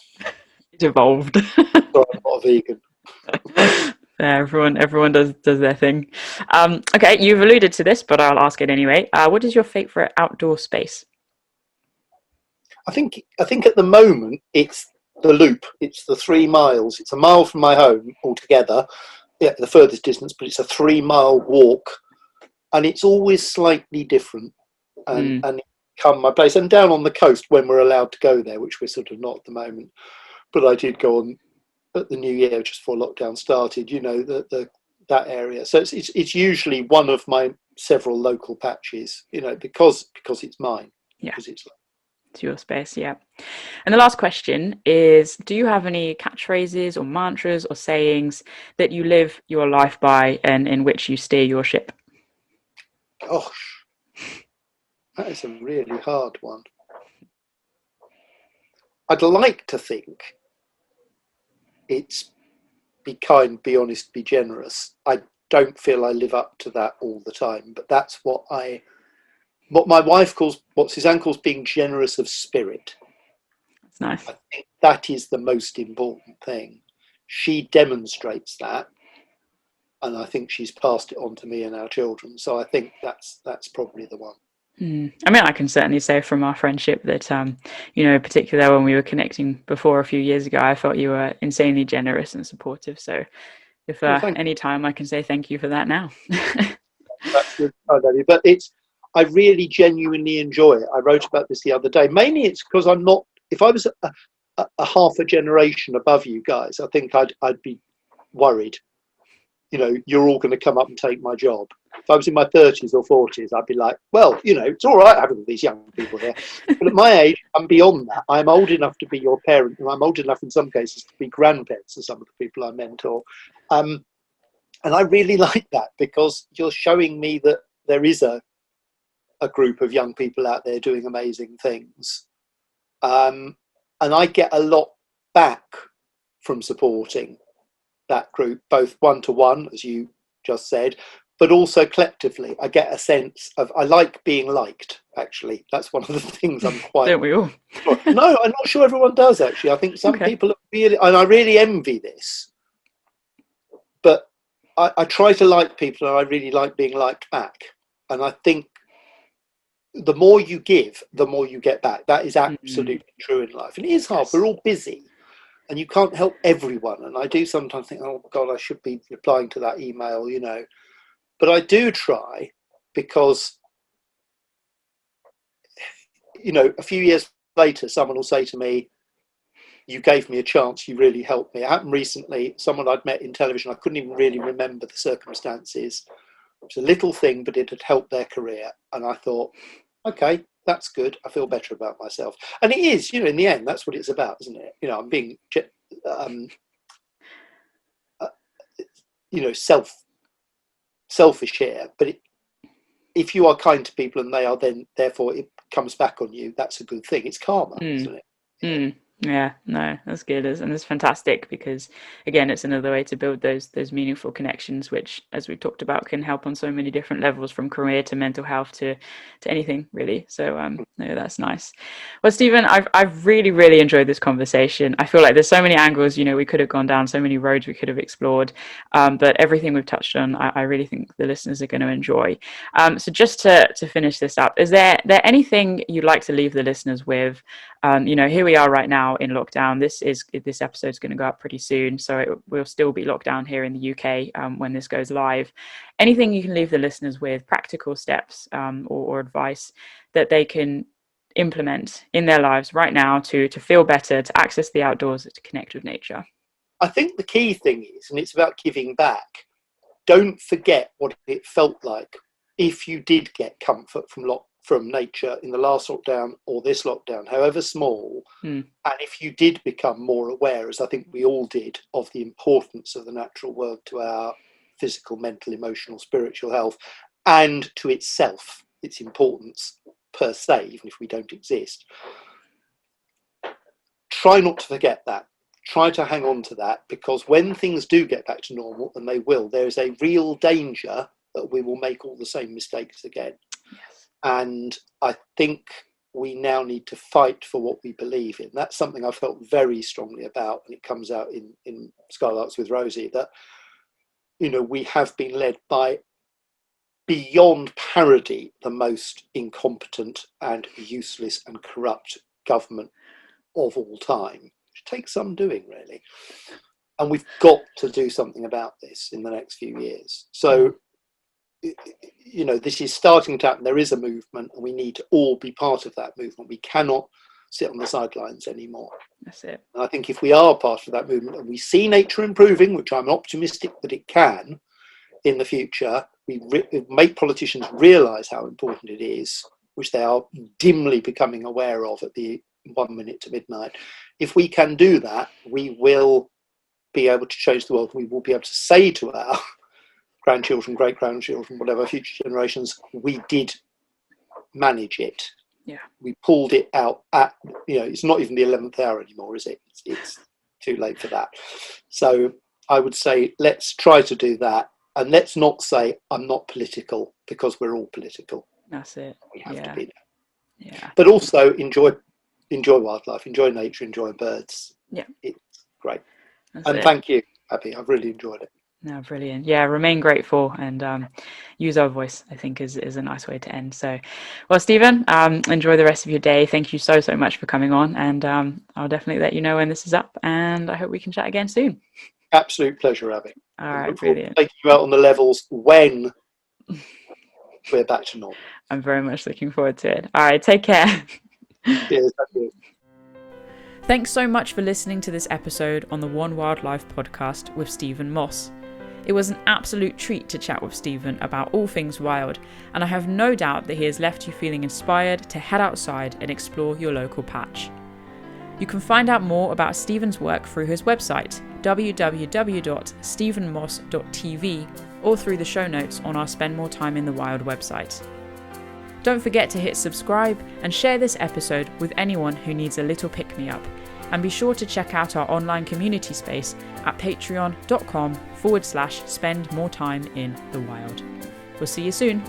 It evolved. So I'm not a vegan. Yeah, everyone does their thing. Okay, you've alluded to this, but I'll ask it anyway. What is your favorite outdoor space? I think at the moment it's the loop. It's the 3 miles. It's a mile from my home altogether. Yeah, the furthest distance, but it's a 3-mile walk, and it's always slightly different. And come my place and down on the coast when we're allowed to go there, which we're sort of not at the moment. But I did go on at the new year just before lockdown started. That area. So it's usually one of my several local patches. Because it's mine. Yeah. Because it's your space, yeah. And the last question is, do you have any catchphrases or mantras or sayings that you live your life by and in which you steer your ship? Gosh, that is a really hard one. I'd like to think it's be kind, be honest, be generous. I don't feel I live up to that all the time, but that's what my wife calls, what Suzanne calls, being generous of spirit. That's nice. I think that is the most important thing. She demonstrates that, and I think she's passed it on to me and our children. So I think that's probably the one. I mean, I can certainly say from our friendship that, particularly when we were connecting before a few years ago, I felt you were insanely generous and supportive. So if any time I can say thank you for that now. That's good, but I really genuinely enjoy it. I wrote about this the other day. Mainly it's because I'm not, if I was a half a generation above you guys, I think I'd be worried. You're all going to come up and take my job. If I was in my 30s or 40s, I'd be like, well, it's all right having these young people here. But at my age, I'm beyond that. I'm old enough to be your parent, and I'm old enough in some cases to be grandparents to some of the people I mentor. And I really like that, because you're showing me that there is a group of young people out there doing amazing things. And I get a lot back from supporting that group, both one-to-one, as you just said, but also collectively, I get a sense of, I like being liked, actually. That's one of the things I'm quite... Don't we all? No, I'm not sure everyone does, actually. I think some people are really, and I really envy this, but I try to like people, and I really like being liked back. And I think the more you give, the more you get back. That is absolutely true in life. And it is hard. We're all busy. And you can't help everyone. And I do sometimes think, oh, God, I should be replying to that email, you know. But I do try because, you know, a few years later, someone will say to me, you gave me a chance, you really helped me. It happened recently, someone I'd met in television, I couldn't even really remember the circumstances. It was a little thing, but it had helped their career. And I thought, okay, that's good. I feel better about myself. And it is, you know, in the end, that's what it's about, isn't it? You know, I'm being, you know, selfish here, but if you are kind to people and they are, then therefore it comes back on you, that's a good thing. It's karma, isn't it? Yeah, no, that's good, and it's fantastic because, again, it's another way to build those meaningful connections, which, as we've talked about, can help on so many different levels, from career to mental health to anything really. So no, that's nice. Well, Stephen, I've really enjoyed this conversation. I feel like there's so many angles, you know, we could have gone down, so many roads we could have explored, but everything we've touched on, I really think the listeners are going to enjoy. So just to finish this up, is there anything you'd like to leave the listeners with? You know, here we are right now in lockdown. This episode's going to go up pretty soon, so it will still be lockdown here in the UK when this goes live. Anything you can leave the listeners with, practical steps or advice that they can implement in their lives right now to feel better, to access the outdoors, to connect with nature? I think the key thing is, and it's about giving back, don't forget what it felt like if you did get comfort from nature in the last lockdown or this lockdown, however small, and if you did become more aware, as I think we all did, of the importance of the natural world to our physical, mental, emotional, spiritual health, and to itself, its importance per se, even if we don't exist. Try not to forget that. Try to hang on to that, because when things do get back to normal, and they will, there is a real danger that we will make all the same mistakes again. Yes. And I think we now need to fight for what we believe in. That's something I felt very strongly about, and it comes out in Skylarks with Rosie, that, you know, we have been led by, beyond parody, the most incompetent and useless and corrupt government of all time, which takes some doing, really. And we've got to do something about this in the next few years. So, you know, this is starting to happen. There is a movement, and we need to all be part of that movement. We cannot sit on the sidelines anymore. That's it. And I think if we are part of that movement and we see nature improving, which I'm optimistic that it can in the future, we make politicians realise how important it is, which they are dimly becoming aware of at the 1 minute to midnight. If we can do that, we will be able to change the world. We will be able to say to our grandchildren, great-grandchildren, whatever, future generations, we did manage it. Yeah. We pulled it out at, you know, it's not even the 11th hour anymore, is it? It's too late for that. So I would say let's try to do that, and let's not say I'm not political, because we're all political. That's it. We have to be there. Yeah. But also enjoy wildlife, enjoy nature, enjoy birds. Yeah. It's great. That's and it. Thank you, Abbie. I've really enjoyed it. No, brilliant. Yeah, remain grateful and use our voice, I think, is a nice way to end. So, well, Stephen, enjoy the rest of your day. Thank you so much for coming on, and I'll definitely let you know when this is up, and I hope we can chat again soon. Absolute pleasure, Abbie. All right, brilliant. Taking you out on the levels when we're back to normal. I'm very much looking forward to it. All right, take care. Cheers. Thank you. Thanks so much for listening to this episode on the One Wildlife podcast with Stephen Moss. It was an absolute treat to chat with Stephen about all things wild, and I have no doubt that he has left you feeling inspired to head outside and explore your local patch. You can find out more about Stephen's work through his website, www.stephenmoss.tv, or through the show notes on our Spend More Time in the Wild website. Don't forget to hit subscribe and share this episode with anyone who needs a little pick-me-up. And be sure to check out our online community space at patreon.com/spend more time in the wild. We'll see you soon.